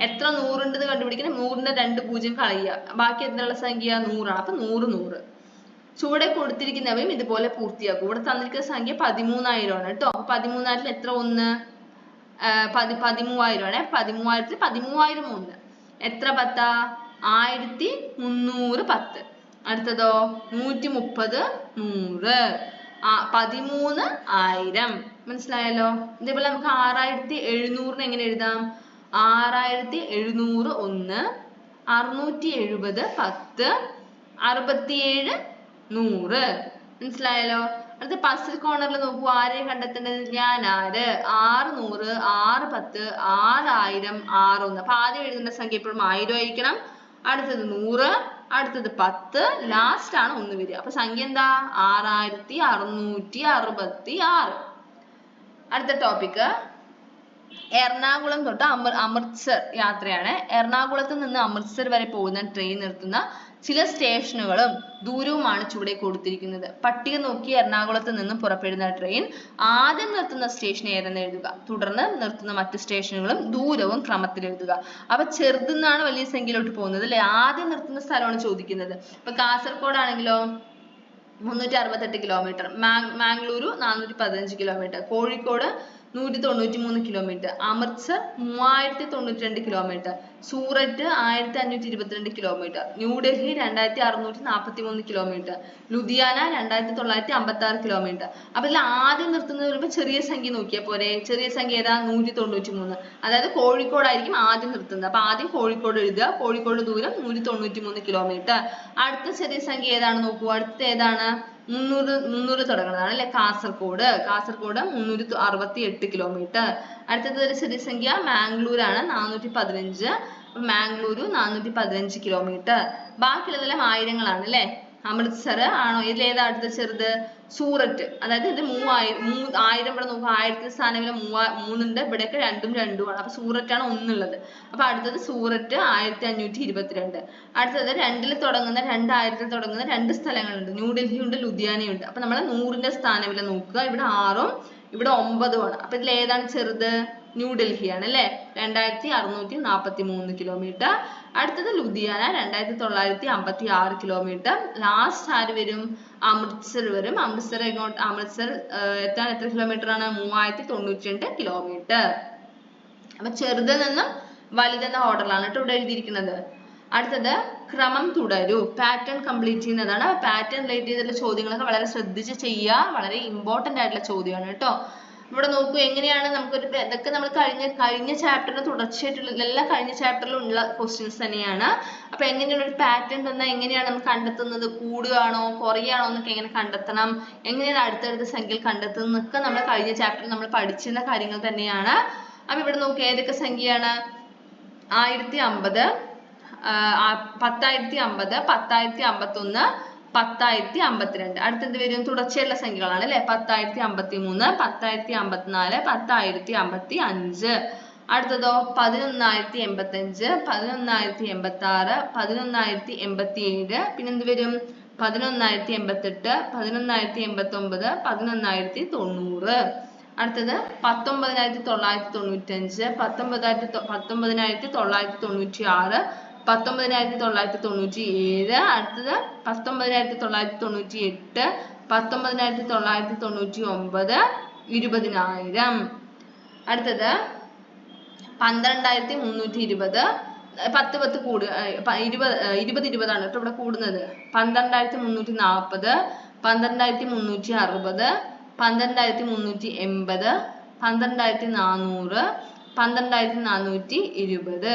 എത്ര 100 ഉണ്ടെന്ന് കണ്ടുപിടിക്കണം. 100ന്റെ 2 0 കളയുക. ബാക്കി എത്രയുള്ള സംഖ്യ? 100 ആണ്. അപ്പൊ 100 100. ചുവടെ കൊടുത്തിരിക്കുന്നവയും ഇതുപോലെ പൂർത്തിയാക്കും. ഇവിടെ തന്നിരിക്കുന്ന സംഖ്യ 13,000 ആണ് കേട്ടോ. 13,000 എത്ര ഒന്ന്? 13,000 ആണ്. 13,000 13,000 ഒന്ന്. എത്ര 10? 1310 10. അടുത്തതോ 130 100. 13,000. മനസ്സിലായല്ലോ? ഇതേപോലെ നമുക്ക് 6,700 എങ്ങനെ എഴുതാം? 6,700 ഒന്ന്. 670 10. 67 100. മനസ്സിലായല്ലോ? അടുത്ത പസിൽ കോർണറിൽ നോക്കൂ. ആരെ കണ്ടെത്തേണ്ടത്? ഞാൻ ആര്? 600 610 6000 61. അപ്പൊ ആദ്യം എഴുതേണ്ട സംഖ്യ എപ്പോഴും 1000 ആയിരിക്കണം. അടുത്തത് 100. അടുത്തത് 10. ലാസ്റ്റ് ആണ് 1 വരിക. അപ്പൊ സംഖ്യ എന്താ? 6,666. അടുത്ത ടോപ്പിക് എറണാകുളം തൊട്ട് അമൃത്സർ യാത്രയാണ്. എറണാകുളത്ത് നിന്ന് അമൃത്സർ വരെ പോകുന്ന ട്രെയിൻ നിർത്തുന്ന ചില സ്റ്റേഷനുകളും ദൂരവുമാണ് ചുവടെ കൊടുത്തിരിക്കുന്നത്. പട്ടിക നോക്കി എറണാകുളത്ത് നിന്ന് പുറപ്പെടുന്ന ട്രെയിൻ ആദ്യം നിർത്തുന്ന സ്റ്റേഷൻ ഏതെന്ന് എഴുതുക. തുടർന്ന് നിർത്തുന്ന മറ്റ് സ്റ്റേഷനുകളും ദൂരവും ക്രമത്തിൽ എഴുതുക. അപ്പൊ ചെറുതുനിന്നാണ് വലിയ സംഖ്യയിലോട്ട് പോകുന്നത് അല്ലെ? ആദ്യം നിർത്തുന്ന സ്ഥലമാണ് ചോദിക്കുന്നത്. ഇപ്പൊ കാസർഗോഡ് ആണെങ്കിലോ 368 kilometre. Mangaluru 415 kilometre. Kozhikode 193 kilometre. Amritsar 3092 kilometre. Surat 1522 kilometre. New Delhi 2643 kilometre. Ludhiana 2956 kilometre. അപ്പൊ ഇതിൽ ആദ്യം നിർത്തുന്നത് വരുമ്പോൾ ചെറിയ സംഖ്യ നോക്കിയാൽ പോരെ? ചെറിയ സംഖ്യ ഏതാ? 193. അതായത് കോഴിക്കോടായിരിക്കും ആദ്യം നിർത്തുന്നത്. അപ്പൊ ആദ്യം കോഴിക്കോട് എഴുതുക. കോഴിക്കോട് ദൂരം 193 കിലോമീറ്റർ. അടുത്ത ചെറിയ സംഖ്യ ഏതാണ് നോക്കൂ. അടുത്ത ഏതാണ്? 300 തുടങ്ങുന്നതാണ് അല്ലെ? കാസർഗോഡ് 368 കിലോമീറ്റർ. അടുത്തത് ഒരു ചെറിയ സംഖ്യ മാംഗ്ലൂരാണ് 415. മാംഗ്ലൂരു 415 കിലോമീറ്റർ. ബാക്കിയുള്ളതെല്ലാം ആയിരങ്ങളാണ് അല്ലെ? അമൃത്സർ ആണോ? ഇതിൽ ഏതാ അടുത്ത ചെറുത്? സൂററ്റ്. അതായത് ഇത് 1000 ഇവിടെ നോക്കുക. 1000 സ്ഥാനങ്ങളിൽ 3 ഉണ്ട്. ഇവിടെയൊക്കെ 2 2 ആണ്. അപ്പൊ സൂററ്റാണ് ഒന്നുള്ളത്. അപ്പൊ അടുത്തത് സൂററ്റ് 1522. അടുത്തത് 2ൽ തുടങ്ങുന്ന 2000 തുടങ്ങുന്ന 2 സ്ഥലങ്ങളുണ്ട്. ന്യൂഡൽഹി ഉണ്ട്, ലുധിയാനയുണ്ട്. അപ്പൊ നമ്മൾ 100ന്റെ സ്ഥാനവില നോക്കുക. ഇവിടെ 6ഉം ഇവിടെ 9ഉം ആണ്. അപ്പൊ ഇതിൽ ഏതാണ് ചെറുത്? ന്യൂഡൽഹി ആണ് അല്ലെ? 2643 കിലോമീറ്റർ. അടുത്തത് ലുധിയാന 2956 കിലോമീറ്റർ. ലാസ്റ്റ് ആര് വരും? അമൃത്സർ വരും. അമൃത്സർ എത്താൻ എത്ര കിലോമീറ്റർ ആണ്? 3092 കിലോമീറ്റർ. അപ്പൊ ചെറുതിൽ നിന്നും വലുതെന്ന ഓർഡറിലാണ് കേട്ടോ ഇവിടെ എഴുതിയിരിക്കുന്നത്. അടുത്തത് ക്രമം തുടരൂ. പാറ്റേൺ കംപ്ലീറ്റ് ചെയ്യുന്നതാണ്. പാറ്റേൺ റിലേറ്റ് ചെയ്തിട്ടുള്ള ചോദ്യങ്ങളൊക്കെ വളരെ ശ്രദ്ധിച്ച് ചെയ്യുക. വളരെ ഇമ്പോർട്ടന്റ് ആയിട്ടുള്ള ചോദ്യമാണ് കേട്ടോ. ഇവിടെ നോക്കൂ. എങ്ങനെയാണ് നമുക്കൊരു ഇതൊക്കെ നമ്മൾ കഴിഞ്ഞ ചാപ്റ്ററിന് തുടർച്ചയായിട്ടുള്ള എല്ലാം കഴിഞ്ഞ ചാപ്റ്ററിലുള്ള ക്വസ്റ്റ്യൻസ് തന്നെയാണ്. അപ്പൊ എങ്ങനെയുള്ള ഒരു പാറ്റേൺ തന്നാൽ എങ്ങനെയാണ് നമ്മൾ കണ്ടെത്തുന്നത്? കൂടുകയാണോ കുറയാണോ എന്നൊക്കെ എങ്ങനെ കണ്ടെത്തണം? എങ്ങനെയാണ് അടുത്തടുത്ത സംഖ്യകൾ കണ്ടെത്തുന്നതൊക്കെ നമ്മൾ കഴിഞ്ഞ ചാപ്റ്ററിൽ നമ്മൾ പഠിച്ചിരുന്ന കാര്യങ്ങൾ തന്നെയാണ്. അപ്പൊ ഇവിടെ നോക്കൂ. ഏതൊക്കെ സംഖ്യയാണ്? 1050, 10,050, 10,051, 10,052. അടുത്തത് വരും തുടർച്ചയുള്ള സംഖ്യകളാണ് അല്ലെ? 10,053, 10,054, 10,055. അടുത്തതോ 11,085, 11,086, 11,087. പിന്നെന്ത് വരും? 11,088, 11,089, 11,090. അടുത്തത് 19,995, 19,996, 19,997. അടുത്തത് 19,998, 19,999, 20,000. അടുത്തത് 12,320. 10 10 കൂടുക. 20 ആണ് കേട്ടോ ഇവിടെ കൂടുന്നത്. 12,340, 12,360, 12,380, 12,400, 12,420.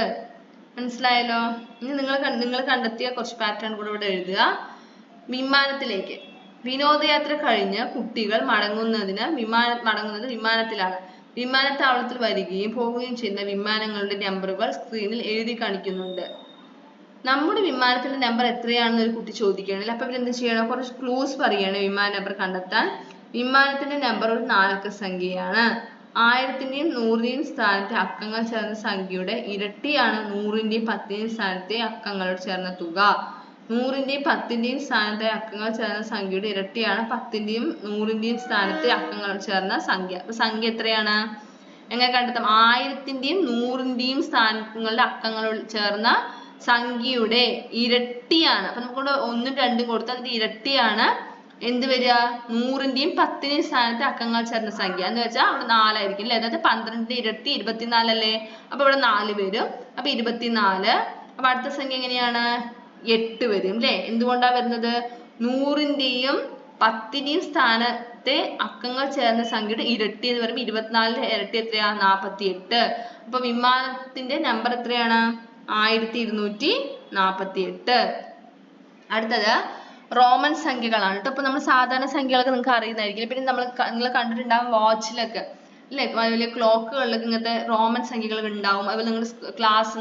മനസ്സിലായല്ലോ? ഇനി നിങ്ങൾ കണ്ടെത്തിയ കുറച്ച് പാറ്റേൺ കൂടെ ഇവിടെ എഴുതുക. വിമാനത്തിലേക്ക്. വിനോദയാത്ര കഴിഞ്ഞ് കുട്ടികൾ മടങ്ങുന്നത് വിമാനത്തിലാണ്. വിമാനത്താവളത്തിൽ വരികയും പോവുകയും ചെയ്യുന്ന വിമാനങ്ങളുടെ നമ്പറുകൾ സ്ക്രീനിൽ എഴുതി കാണിക്കുന്നുണ്ട്. നമ്മുടെ വിമാനത്തിന്റെ നമ്പർ എത്രയാണെന്ന് ഒരു കുട്ടി ചോദിക്കുകയാണെങ്കിൽ അപ്പൊ ഇവരെന്ത് ചെയ്യണം? കുറച്ച് ക്ലൂസ് പറയാണ് വിമാന നമ്പർ കണ്ടെത്താൻ. വിമാനത്തിന്റെ നമ്പർ ഒരു 4 അക്ക സംഖ്യയാണ്. 1000-ന്റെയും 100-ന്റെയും സ്ഥാനത്തെ അക്കങ്ങൾ ചേർന്ന സംഖ്യയുടെ ഇരട്ടിയാണ് 100-ന്റെയും 10-ന്റെയും സ്ഥാനത്തെ അക്കങ്ങൾ ചേർന്ന തുക. 100-ന്റെയും 10-ന്റെയും സ്ഥാനത്തെ അക്കങ്ങൾ ചേർന്ന സംഖ്യയുടെ ഇരട്ടിയാണ് 10-ന്റെയും 100-ന്റെയും സ്ഥാനത്തെ അക്കങ്ങൾ ചേർന്ന സംഖ്യ. അപ്പൊ സംഖ്യ എത്രയാണ്? എങ്ങനെ കണ്ടെത്താം? 1000-ന്റെയും 100-ന്റെയും സ്ഥാനങ്ങളുടെ അക്കങ്ങൾ ചേർന്ന സംഖ്യയുടെ ഇരട്ടിയാണ്. അപ്പൊ നമുക്ക് 1ഉം 2ഉം കൊടുത്താൽ അതിന്റെ ഇരട്ടിയാണ് എന്ത് വരിക? 100-ന്റെയും 10-ന്റെയും സ്ഥാനത്തെ അക്കങ്ങൾ ചേർന്ന സംഖ്യ എന്ന് വെച്ചാൽ അവിടെ 4 ആയിരിക്കും അല്ലെ. അതായത് 12-ന്റെ ഇരട്ടി 24 അല്ലേ. അപ്പൊ ഇവിടെ 4 വരും. അപ്പൊ 24. അപ്പൊ അടുത്ത സംഖ്യ എങ്ങനെയാണ്? 8 വരും അല്ലെ. എന്തുകൊണ്ടാ വരുന്നത്? 100-ന്റെയും 10-ന്റെയും സ്ഥാനത്തെ അക്കങ്ങൾ ചേർന്ന സംഖ്യയുടെ ഇരട്ടി എന്ന് പറയുമ്പോൾ 24-ന്റെ ഇരട്ടി എത്രയാ? 48. അപ്പൊ വിമാനത്തിന്റെ നമ്പർ എത്രയാണ്? 1248. അടുത്തത് റോമൻ സംഖ്യകളാണ് കേട്ടോ. അപ്പൊ നമ്മൾ സാധാരണ സംഖ്യകളൊക്കെ നിങ്ങൾക്ക് അറിയുന്നതായിരിക്കും. പിന്നെ നിങ്ങൾ കണ്ടിട്ടുണ്ടാവും വാച്ചിലൊക്കെ അല്ലെ, വലിയ ക്ലോക്കുകളിലൊക്കെ ഇങ്ങനത്തെ റോമൻ സംഖ്യകൾ ഉണ്ടാവും. അതുപോലെ നിങ്ങൾ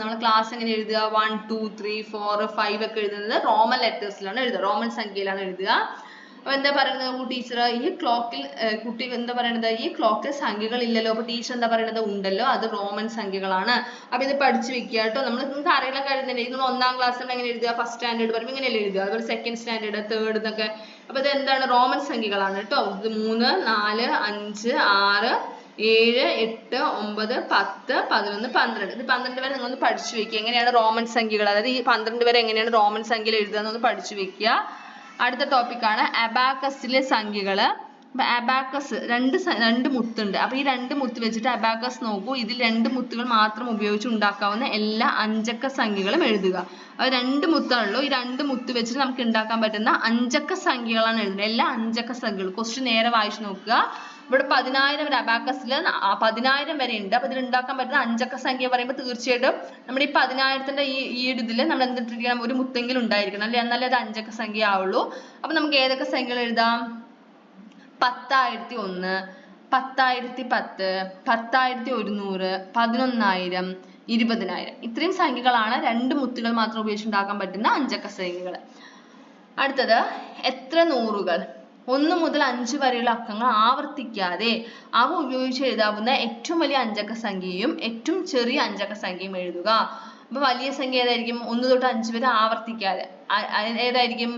നമ്മളെ ക്ലാസ് എങ്ങനെ എഴുതുക? 1 2 3 4 5 ഒക്കെ എഴുതുന്നത് റോമൻ ലെറ്റേഴ്സിലാണ് എഴുതുക, റോമൻ സംഖ്യയിലാണ് എഴുതുക. അപ്പൊ എന്താ പറയുന്നത് ടീച്ചർ? ഈ ക്ലോക്കിൽ കുട്ടി എന്താ പറയുന്നത്? ഈ ക്ലോക്കിൽ സംഖ്യകൾ ഇല്ലല്ലോ. അപ്പൊ ടീച്ചർ എന്താ പറയുന്നത്? ഉണ്ടല്ലോ, അത് റോമൻ സംഖ്യകളാണ്. അപ്പൊ ഇത് പഠിച്ചു വെക്കുക കേട്ടോ. നിങ്ങൾക്ക് അറിയാൻ കഴിയുന്നില്ലേ? നിങ്ങൾ 1ാം ക്ലാസ്സിൽ എങ്ങനെ എഴുതുക? ഫസ്റ്റ് സ്റ്റാൻഡേർഡ് പറയുമ്പോൾ ഇങ്ങനെയല്ലേ എഴുതുക. അതുപോലെ സെക്കൻഡ് സ്റ്റാൻഡേർഡ്, തേർഡ് എന്നൊക്കെ. അപ്പൊ ഇത് എന്താണ്? റോമൻ സംഖ്യകളാണ് കേട്ടോ. ഇത് 3 4 5 6 7 8 9 10 11 12. ഇത് 12 വരെ നിങ്ങൾ ഒന്ന് പഠിച്ചു വെക്കുക. എങ്ങനെയാണ് റോമൻ സംഖ്യകൾ, അതായത് ഈ 12 വരെ എങ്ങനെയാണ് റോമൻ സംഖ്യയിൽ എഴുതുക എന്നൊന്ന് പഠിച്ചു വെക്കുക. അടുത്ത ടോപ്പിക്കാണ് അബാക്കസിലെ സംഖ്യകള്. അപ്പൊ അബാക്കസ് രണ്ട് മുത്തുണ്ട്. അപ്പൊ ഈ 2 മുത്ത് വെച്ചിട്ട് അബാക്കസ് നോക്കൂ. ഇതിൽ 2 മുത്തുകൾ മാത്രം ഉപയോഗിച്ച് ഉണ്ടാക്കാവുന്ന എല്ലാ അഞ്ചക്ക സംഖ്യകളും എഴുതുക. അത് 2 മുത്താണല്ലോ. ഈ 2 മുത്ത് വെച്ചിട്ട് നമുക്ക് ഉണ്ടാക്കാൻ പറ്റുന്ന അഞ്ചക്ക സംഖ്യകളാണ് എഴുതുന്നത്. എല്ലാ അഞ്ചക്ക സംഖ്യകളും. ക്വസ്റ്റ്യൻ നേരെ വായിച്ചു നോക്കുക. ഇവിടെ 10000 വരെ അബാക്കസിൽ 10000 വരെ ഉണ്ട്. അപ്പൊ ഇതിൽ ഉണ്ടാക്കാൻ പറ്റുന്ന അഞ്ചക്ക സംഖ്യ പറയുമ്പോൾ തീർച്ചയായിട്ടും നമ്മുടെ ഈ 10000ന്റെ ഈ ഇതില് നമ്മൾ എന്തിട്ടിരിക്കണം? ഒരു മുത്തെങ്കിലും ഉണ്ടായിരിക്കണം അല്ലെ, എന്നാലേ അത് അഞ്ചക്ക സംഖ്യ ആവുള്ളൂ. അപ്പൊ നമുക്ക് ഏതൊക്കെ സംഖ്യകൾ എഴുതാം? 10001 10010 10100 11000 20000. ഇത്രയും സംഖ്യകളാണ് 2 മുത്തുകൾ മാത്രം ഉപയോഗിച്ച് ഉണ്ടാക്കാൻ പറ്റുന്ന അഞ്ചക്ക സംഖ്യകൾ. അടുത്തത് എത്ര നൂറുകൾ? 1 മുതൽ 5 വരെയുള്ള അക്കങ്ങൾ ആവർത്തിക്കാതെ അവ ഉപയോഗിച്ച് എഴുതാവുന്ന ഏറ്റവും വലിയ അഞ്ചക്ക സംഖ്യയും ഏറ്റവും ചെറിയ അഞ്ചക്ക സംഖ്യയും എഴുതുക. അപ്പൊ വലിയ സംഖ്യ ഏതായിരിക്കും? 1 തൊട്ട് 5 വരെ ആവർത്തിക്കാതെ ഏതായിരിക്കും?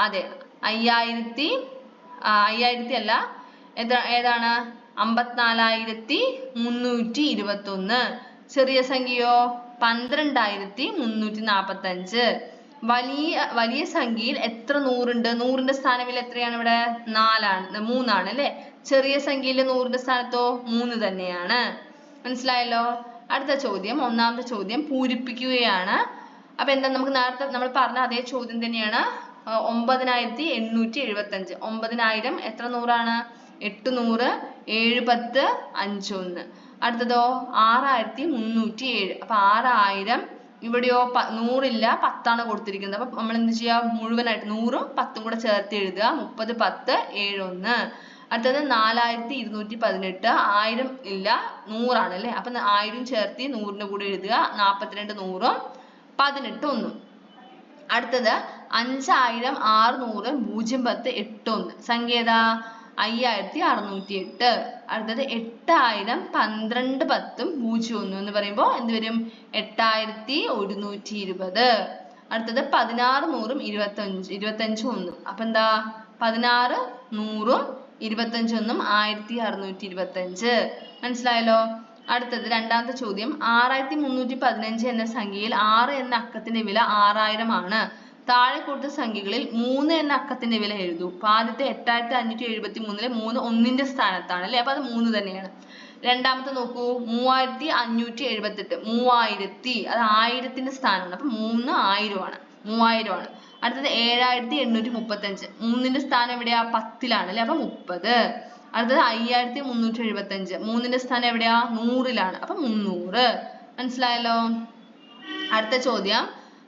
അതെ, 5000 അല്ല, ഏതാണ്? 54321. ചെറിയ സംഖ്യയോ? 12345. വലിയ സംഖ്യയിൽ എത്ര നൂറുണ്ട്? 100ന്റെ സ്ഥാനത്തിൽ എത്രയാണ് ഇവിടെ? 3 ആണ് അല്ലെ. ചെറിയ സംഖ്യയിൽ 100ന്റെ സ്ഥാനത്തോ 3 തന്നെയാണ്. മനസ്സിലായല്ലോ. അടുത്ത ചോദ്യം, 1ാമത്തെ ചോദ്യം പൂരിപ്പിക്കുകയാണ്. അപ്പൊ എന്താ? നമുക്ക് നേരത്തെ നമ്മൾ പറഞ്ഞ അതേ ചോദ്യം തന്നെയാണ്. 9875. 9000 എത്ര നൂറാണ്? 800 7 10 5 1. അടുത്തതോ 6307. അപ്പൊ 6000 ഇവിടെയോ 100 ഇല്ല, 10 ആണ് കൊടുത്തിരിക്കുന്നത്. അപ്പൊ നമ്മൾ എന്ത് ചെയ്യുക? മുഴുവനായിട്ട് 100ഉം 10ഉം കൂടെ ചേർത്ത് എഴുതുക. 30 10 7 1. അടുത്തത് 4218. 1000 ഇല്ല, 100 ആണ് അല്ലെ. അപ്പൊ 1000 ചേർത്ത് 100ന്റെ കൂടെ എഴുതുക. 42 100ഉം 18 1ഉം. അടുത്തത് 5000 600 010 81. സംഖ്യ ഏതാ? 5608. അടുത്തത് 8000 12 10 01 എന്ന് പറയുമ്പോൾ എന്ത് വരും? 8120. അടുത്തത് 16 100 25 1. അപ്പൊ എന്താ? 16 100 25 1625. മനസ്സിലായല്ലോ. അടുത്തത് 2ാമത്തെ ചോദ്യം, 6315 എന്ന സംഖ്യയിൽ 6 എന്ന അക്കത്തിന്റെ വില 6000 ആണ്. താഴെ കൊടുത്ത സംഖ്യകളിൽ 3 എന്ന അക്കത്തിന്റെ വില എഴുതൂ. അപ്പൊ ആദ്യത്തെ 8573 3 1ന്റെ സ്ഥാനത്താണ് അല്ലെ. അപ്പൊ അത് 3 തന്നെയാണ്. 2ാമത്തെ നോക്കൂ, 3578. 3000 അത് 1000ത്തിന്റെ സ്ഥാനമാണ്. അപ്പൊ 3 1000 ആണ്. 3000 ആണ്. അടുത്തത് 7835. 3ന്റെ സ്ഥാനം എവിടെയാ? 10ലാണ് അല്ലെ. അപ്പൊ 30. അടുത്തത് 5375. 3ന്റെ സ്ഥാനം എവിടെയാ? 100ലാണ്. അപ്പൊ 300. മനസ്സിലായല്ലോ. അടുത്ത ചോദ്യം,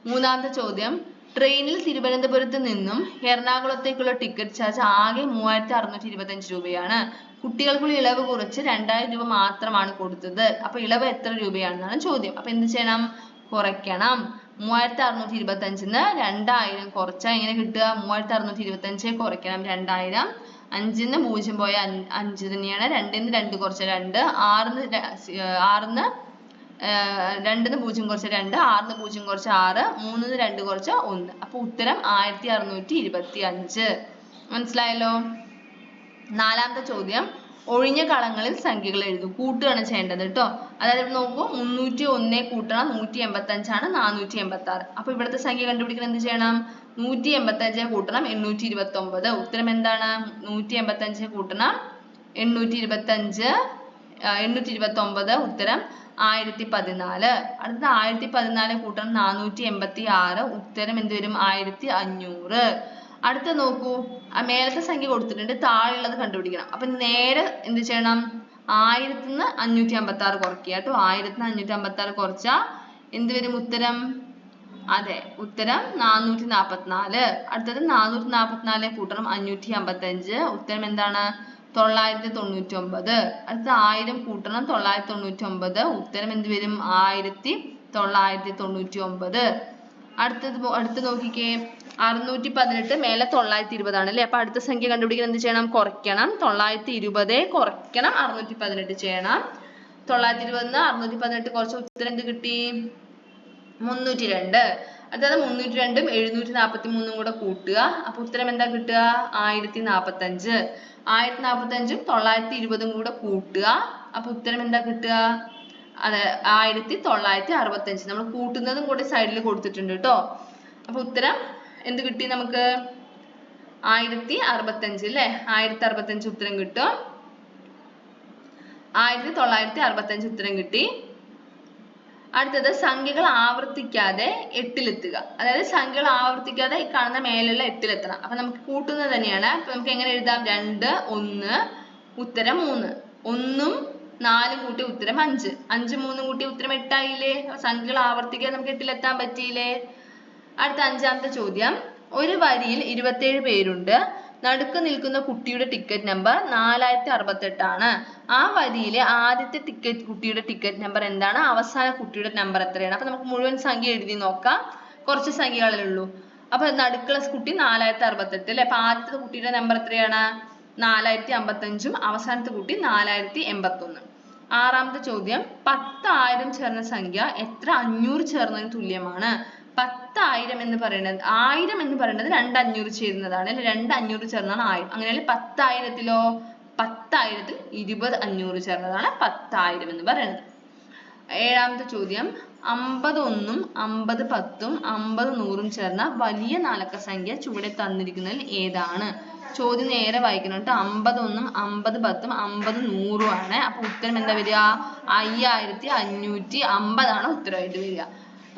3ാമത്തെ ചോദ്യം, ട്രെയിനിൽ തിരുവനന്തപുരത്ത് നിന്നും എറണാകുളത്തേക്കുള്ള ടിക്കറ്റ് ചാർജ് ആകെ 3625 രൂപയാണ്. കുട്ടികൾക്കുള്ള ഇളവ് കുറച്ച് 2000 രൂപ മാത്രമാണ് കൊടുത്തത്. അപ്പൊ ഇളവ് എത്ര രൂപയാണെന്നാണ് ചോദ്യം. അപ്പൊ എന്ത് ചെയ്യണം? കുറയ്ക്കണം. 3625 2000 കുറച്ചാൽ എങ്ങനെ കിട്ടുക? 3625 കുറയ്ക്കണം 2000. 5ന്ന് 0 പോയ 5 തന്നെയാണ്. 2ന്ന് 2 കുറച്ച 2, 6ന്ന് 2ന്ന് 0 കുറച്ച 2, 6ന്ന് 0 കുറച്ച 6, 3ന്ന് 2 കുറച്ച 1. അപ്പൊ ഉത്തരം 1625. മനസ്സിലായല്ലോ. നാലാമത്തെ ചോദ്യം, ഒഴിഞ്ഞ കളങ്ങളിൽ സംഖ്യകൾ എഴുതും. കൂട്ടുകയാണ് ചെയ്യേണ്ടത് കേട്ടോ. അതായത് ഇവിടെ നോക്കൂ, 301 കൂട്ടണം 185 ആണ് 486. അപ്പൊ ഇവിടുത്തെ സംഖ്യ കണ്ടുപിടിക്കാൻ എന്ത് ചെയ്യണം? 185 കൂട്ടണം 829. ഉത്തരം എന്താണ്? 185 കൂട്ടണം 829, ഉത്തരം 1014. അടുത്തത് 1014 കൂട്ടണം 486, ഉത്തരം എന്ത് വരും? 1500. അടുത്ത നോക്കൂ, ആ മേലത്തെ സംഖ്യ കൊടുത്തിട്ടുണ്ട്, താഴെയുള്ളത് കണ്ടുപിടിക്കണം. അപ്പൊ നേരെ എന്ത് ചെയ്യണം? 1000ന്ന് 556 കുറയ്ക്കുക കേട്ടോ. 1000ന്ന് 556 കുറച്ചാ എന്ത് വരും ഉത്തരം? അതെ, ഉത്തരം 444. അടുത്തത് 444 കൂട്ടണം 555, ഉത്തരം എന്താണ്? 999. അടുത്ത 1000 കൂട്ടണം 999, ഉത്തരം എന്ത് വരും? 1999. അടുത്ത് നോക്കിക്കേ, 618 മേലെ 920 ആണ് അല്ലേ. അപ്പൊ അടുത്ത സംഖ്യ കണ്ടുപിടിക്കാൻ എന്ത് ചെയ്യണം? കുറയ്ക്കണം. 920 കുറയ്ക്കണം 618 ചെയ്യണം. 920ന്ന് 618 കുറച്ച ഉത്തരം എന്ത് കിട്ടി? 302. അടുത്തത് 302ഉം 743ഉം കൂടെ കൂട്ടുക. അപ്പൊ ഉത്തരം എന്താ കിട്ടുക? 1045. 1045ഉം 920ഉം കൂടെ കൂട്ടുക. അപ്പൊ ഉത്തരം എന്താ കിട്ടുക? അതെ, 1965. നമ്മൾ കൂട്ടുന്നതും കൂടെ സൈഡിൽ കൊടുത്തിട്ടുണ്ട് കേട്ടോ. അപ്പൊ ഉത്തരം എന്ത് കിട്ടി നമുക്ക്? 1065 അല്ലേ. 1065 ഉത്തരം കിട്ടും. 1965 ഉത്തരം കിട്ടി. അടുത്തത് സംഖ്യകൾ ആവർത്തിക്കാതെ 8ലെത്തുക. അതായത് സംഖ്യകൾ ആവർത്തിക്കാതെ ഈ കാണുന്ന മേലുള്ള 8ലെത്തണം. അപ്പൊ നമുക്ക് കൂട്ടുന്നത് തന്നെയാണ്. അപ്പൊ നമുക്ക് എങ്ങനെ എഴുതാം? 2, 1, ഉത്തരം 3. 1ഉം 4 കൂട്ടി ഉത്തരം 5. 5 3 കൂട്ടി ഉത്തരം 8 ആയില്ലേ. സംഖ്യകൾ ആവർത്തിക്കാതെ നമുക്ക് 8ലെത്താൻ പറ്റിയില്ലേ. അടുത്ത അഞ്ചാമത്തെ ചോദ്യം, ഒരു വരിയിൽ 27 പേരുണ്ട്. നടുക്ക് നിൽക്കുന്ന കുട്ടിയുടെ ടിക്കറ്റ് നമ്പർ 4068 ആണ്. ആ വരിയിലെ ആദ്യത്തെ കുട്ടിയുടെ ടിക്കറ്റ് നമ്പർ എന്താണ്? അവസാന കുട്ടിയുടെ നമ്പർ എത്രയാണ്? അപ്പൊ നമുക്ക് മുഴുവൻ സംഖ്യ എഴുതി നോക്കാം. കുറച്ച് സംഖ്യകളേ ഉള്ളൂ. അപ്പൊ നടുക്കുള്ള കുട്ടി 4068 അല്ലെ. അപ്പൊ ആദ്യത്തെ കുട്ടിയുടെ നമ്പർ എത്രയാണ്? 4055ഉം അവസാനത്തെ കുട്ടി 4081. ആറാമത്തെ ചോദ്യം, 10,000 ചേർന്ന സംഖ്യ എത്ര 500 ചേർന്നതിന് തുല്യമാണ്? 10,000 എന്ന് പറയുന്നത് 1000 എന്ന് പറയുന്നത് 2 500 ചേരുന്നതാണ് അല്ലെ. 2 500 ചേർന്നതാണ് 1000. അങ്ങനെയാണെങ്കിൽ 10,000-ത്തിലോ? 10,000-ത്തിൽ 20 500 ചേർന്നതാണ് 10,000 എന്ന് പറയുന്നത്. ഏഴാമത്തെ ചോദ്യം, 50 1ഉം 50 10ഉം 50 100ഉം ചേർന്ന വലിയ നാലക്ക സംഖ്യ ചുവടെ തന്നിരിക്കുന്നതിൽ ഏതാണ്? ചോദ്യം നേരെ വായിക്കണം കേട്ടോ. 50 1ഉം 50 10ഉം 50 100ഉം ആണ്. അപ്പൊ ഉത്തരം എന്താ വരിക? 5550 ആണ് ഉത്തരമായിട്ട് വരിക.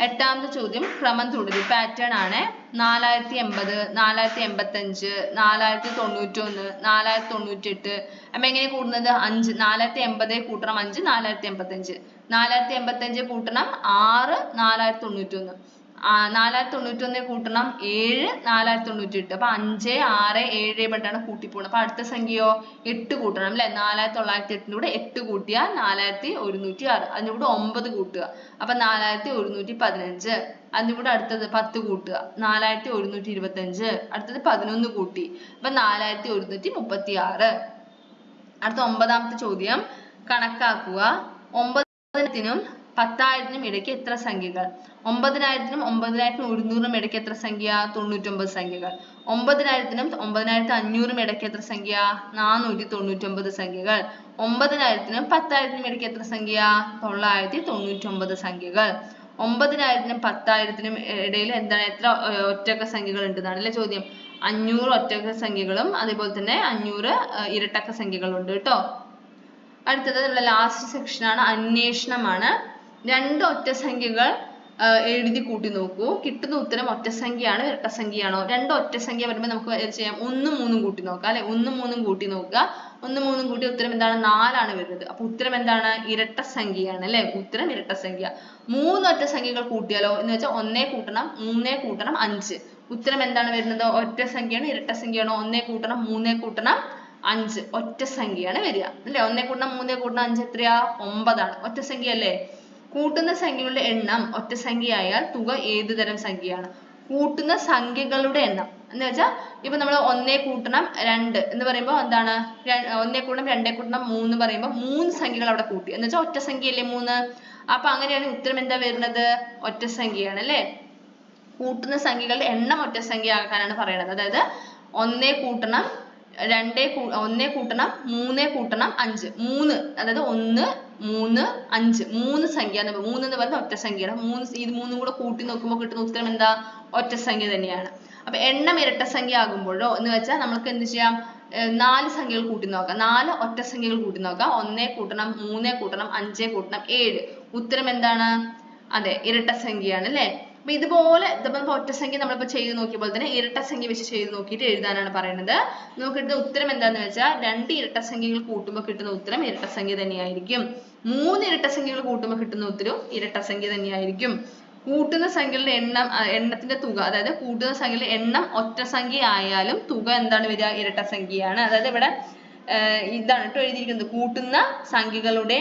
എട്ടാമത്തെ ചോദ്യം ക്രമം തുടരും, പാറ്റേൺ ആണ്. 4080, 4085, 4091, 4098. അപ്പൊ എങ്ങനെ കൂടുന്നത്? 5. 4080 കൂട്ടണം 5, 4085. 4085 കൂട്ടണം 6, 4091. 4091 കൂട്ടണം 7, 4098. അപ്പൊ 5 6 7 പെട്ടാണ് കൂട്ടിപ്പോണത്. അപ്പൊ അടുത്ത സംഖ്യയോ? 8 കൂട്ടണം അല്ലെ. 4908 കൂടെ 8 കൂട്ടിയാൽ 4106. അതിന്റെ കൂടെ 9 കൂട്ടുക. അപ്പൊ 4115. അതിന്റെ കൂടെ അടുത്തത് 10 കൂട്ടുക, 4125. അടുത്തത് 11 കൂട്ടി, അപ്പൊ 4136. അടുത്ത ഒമ്പതാമത്തെ ചോദ്യം, കണക്കാക്കുക. 9,000-നും 10,000-നും ഇടയ്ക്ക് എത്ര സംഖ്യകൾ? 9,000-നും 9,100-നും ഇടയ്ക്ക് എത്ര സംഖ്യ? 99 സംഖ്യകൾ. 9,000-നും 9,500-നും ഇടയ്ക്ക് എത്ര സംഖ്യ? 499 സംഖ്യകൾ. 9,000-നും 10,000-നും ഇടയ്ക്ക് എത്ര സംഖ്യ? 999 സംഖ്യകൾ. 9,000-നും 10,000-നും ഇടയിൽ എന്താണ് എത്ര ഒറ്റക്ക സംഖ്യകൾ ഉണ്ടെന്നാണ് അല്ലേ ചോദ്യം. 500 ഒറ്റക്ക സംഖ്യകളും അതേപോലെ തന്നെ 500 ഇരട്ടക്ക സംഖ്യകളും ഉണ്ട് കേട്ടോ. അടുത്തത് നമ്മുടെ ലാസ്റ്റ് സെക്ഷൻ ആണ്, അന്വേഷണമാണ്. 2 ഒറ്റ സംഖ്യകൾ എഴുതി കൂട്ടി നോക്കൂ. കിട്ടുന്ന ഉത്തരം ഒറ്റസംഖ്യയാണോ ഇരട്ടസംഖ്യയാണോ? 2 ഒറ്റ സംഖ്യ വരുമ്പോൾ നമുക്ക് ചെയ്യാം 1 3 കൂട്ടി നോക്കാം അല്ലെ. 1 3 കൂട്ടി നോക്കുക. 1 3 കൂട്ടി ഉത്തരം എന്താണ്? 4 ആണ് വരുന്നത്. അപ്പൊ ഉത്തരം എന്താണ്? ഇരട്ട സംഖ്യയാണ് അല്ലെ. ഉത്തരം ഇരട്ട സംഖ്യ. 3 ഒറ്റ സംഖ്യകൾ കൂട്ടിയാലോ എന്ന് വെച്ചാൽ 1 കൂട്ടണം 3 കൂട്ടണം 5. ഉത്തരം എന്താണ് വരുന്നത്? ഒറ്റ സംഖ്യയാണോ ഇരട്ട സംഖ്യയാണോ? 1 കൂട്ടണം 3 കൂട്ടണം 5 ഒറ്റ സംഖ്യയാണ് വരിക അല്ലെ. 1 കൂട്ടണം 3 കൂട്ടണം 5 എത്രയാ? 9 ആണ്. ഒറ്റ സംഖ്യ അല്ലേ. കൂട്ടുന്ന സംഖ്യകളുടെ എണ്ണം ഒറ്റ സംഖ്യയായാൽ തുക ഏത് തരം സംഖ്യയാണ്? കൂട്ടുന്ന സംഖ്യകളുടെ എണ്ണം എന്ന് വെച്ചാൽ ഇപ്പൊ നമ്മൾ 1 കൂട്ടണം 2 എന്ന് പറയുമ്പോൾ എന്താണ് 1 കൂട്ടണം 2 കൂട്ടണം 3 പറയുമ്പോൾ 3 സംഖ്യകൾ അവിടെ കൂട്ടി എന്ന് വെച്ചാൽ ഒറ്റ സംഖ്യയല്ലേ 3. അപ്പൊ അങ്ങനെയാണെങ്കിൽ ഉത്തരം എന്താ വരുന്നത്? ഒറ്റ സംഖ്യയാണ് അല്ലേ. കൂട്ടുന്ന സംഖ്യകളുടെ എണ്ണം ഒറ്റ സംഖ്യ ആക്കാനാണ് പറയുന്നത്. അതായത് 1 കൂട്ടണം 1 കൂട്ടണം 3 കൂട്ടണം 5 3 അതായത് 1 3 5 3 സംഖ്യ 3 എന്ന് പറയുന്നത് ഒറ്റ സംഖ്യയാണ്. ഇത് 3 കൂടെ കൂട്ടി നോക്കുമ്പോൾ കിട്ടുന്ന ഉത്തരം എന്താ? ഒറ്റ സംഖ്യ തന്നെയാണ്. അപ്പൊ എണ്ണം ഇരട്ട സംഖ്യ ആകുമ്പോഴോ എന്ന് വെച്ചാൽ നമുക്ക് എന്ത് ചെയ്യാം? 4 സംഖ്യകൾ കൂട്ടി നോക്കാം. 4 ഒറ്റ സംഖ്യകൾ കൂട്ടി നോക്കാം. 1 കൂട്ടണം 3 കൂട്ടണം 5 കൂട്ടണം 7. ഉത്തരം എന്താണ്? അതെ, ഇരട്ട സംഖ്യയാണ് അല്ലേ. അപ്പൊ ഇതുപോലെ ഒറ്റ സംഖ്യ നമ്മളിപ്പോ ചെയ്ത് നോക്കിയപ്പോൾ തന്നെ ഇരട്ട സംഖ്യ വെച്ച് ചെയ്ത് നോക്കിയിട്ട് എഴുതാനാണ് പറയുന്നത്. നമുക്ക് കിട്ടുന്ന ഉത്തരം എന്താന്ന് വെച്ചാൽ 2 ഇരട്ട സംഖ്യകൾ കൂട്ടുമ്പോൾ കിട്ടുന്ന ഉത്തരം ഇരട്ട സംഖ്യ തന്നെയായിരിക്കും. 3 ഇരട്ട സംഖ്യകൾ കൂട്ടുമ്പോൾ കിട്ടുന്ന ഉത്തരവും ഇരട്ട സംഖ്യ തന്നെയായിരിക്കും. കൂട്ടുന്ന സംഖ്യകളുടെ എണ്ണത്തിന്റെ തുക, അതായത് കൂട്ടുന്ന സംഖ്യയുടെ എണ്ണം ഒറ്റ സംഖ്യ ആയാലും തുക എന്താണ് വരിക? ഇരട്ട സംഖ്യയാണ്. അതായത് ഇവിടെ ഇതാണ് കേട്ടോ എഴുതിയിരിക്കുന്നത്. കൂട്ടുന്ന സംഖ്യകളുടെ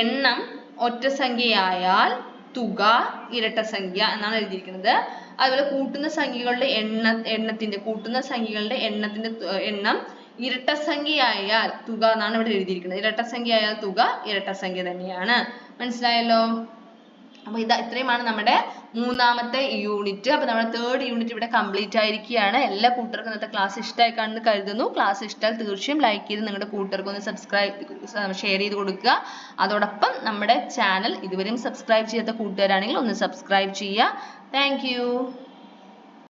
എണ്ണം ഒറ്റ സംഖ്യയായാൽ തുക ഇരട്ട സംഖ്യ എന്നാണ് എഴുതിയിരിക്കുന്നത്. അതുപോലെ കൂട്ടുന്ന സംഖ്യകളുടെ എണ്ണം ഇരട്ട സംഖ്യയായാൽ തുക എന്നാണ് ഇവിടെ എഴുതിയിരിക്കുന്നത്. ഇരട്ട സംഖ്യയായാൽ തുക ഇരട്ട സംഖ്യ തന്നെയാണ്. മനസ്സിലായല്ലോ? അപ്പൊ ഇത്രയുമാണ് നമ്മുടെ 3ാമത്തെ യൂണിറ്റ്. അപ്പൊ നമ്മുടെ 3rd യൂണിറ്റ് ഇവിടെ കംപ്ലീറ്റ് ആയിരിക്കുകയാണ്. എല്ലാ കൂട്ടുകാർക്കും ഇന്നത്തെ ക്ലാസ് ഇഷ്ടമായി കാണുന്നു കരുതുന്നു. ക്ലാസ് ഇഷ്ടമായാൽ തീർച്ചയായും ലൈക്ക് ചെയ്ത് നിങ്ങളുടെ കൂട്ടുകാർക്ക് ഒന്ന് ഷെയർ ചെയ്ത് കൊടുക്കുക. അതോടൊപ്പം നമ്മുടെ ചാനൽ ഇതുവരെയും സബ്സ്ക്രൈബ് ചെയ്യാത്ത കൂട്ടുകാരാണെങ്കിൽ ഒന്ന് സബ്സ്ക്രൈബ് ചെയ്യുക. Thank you.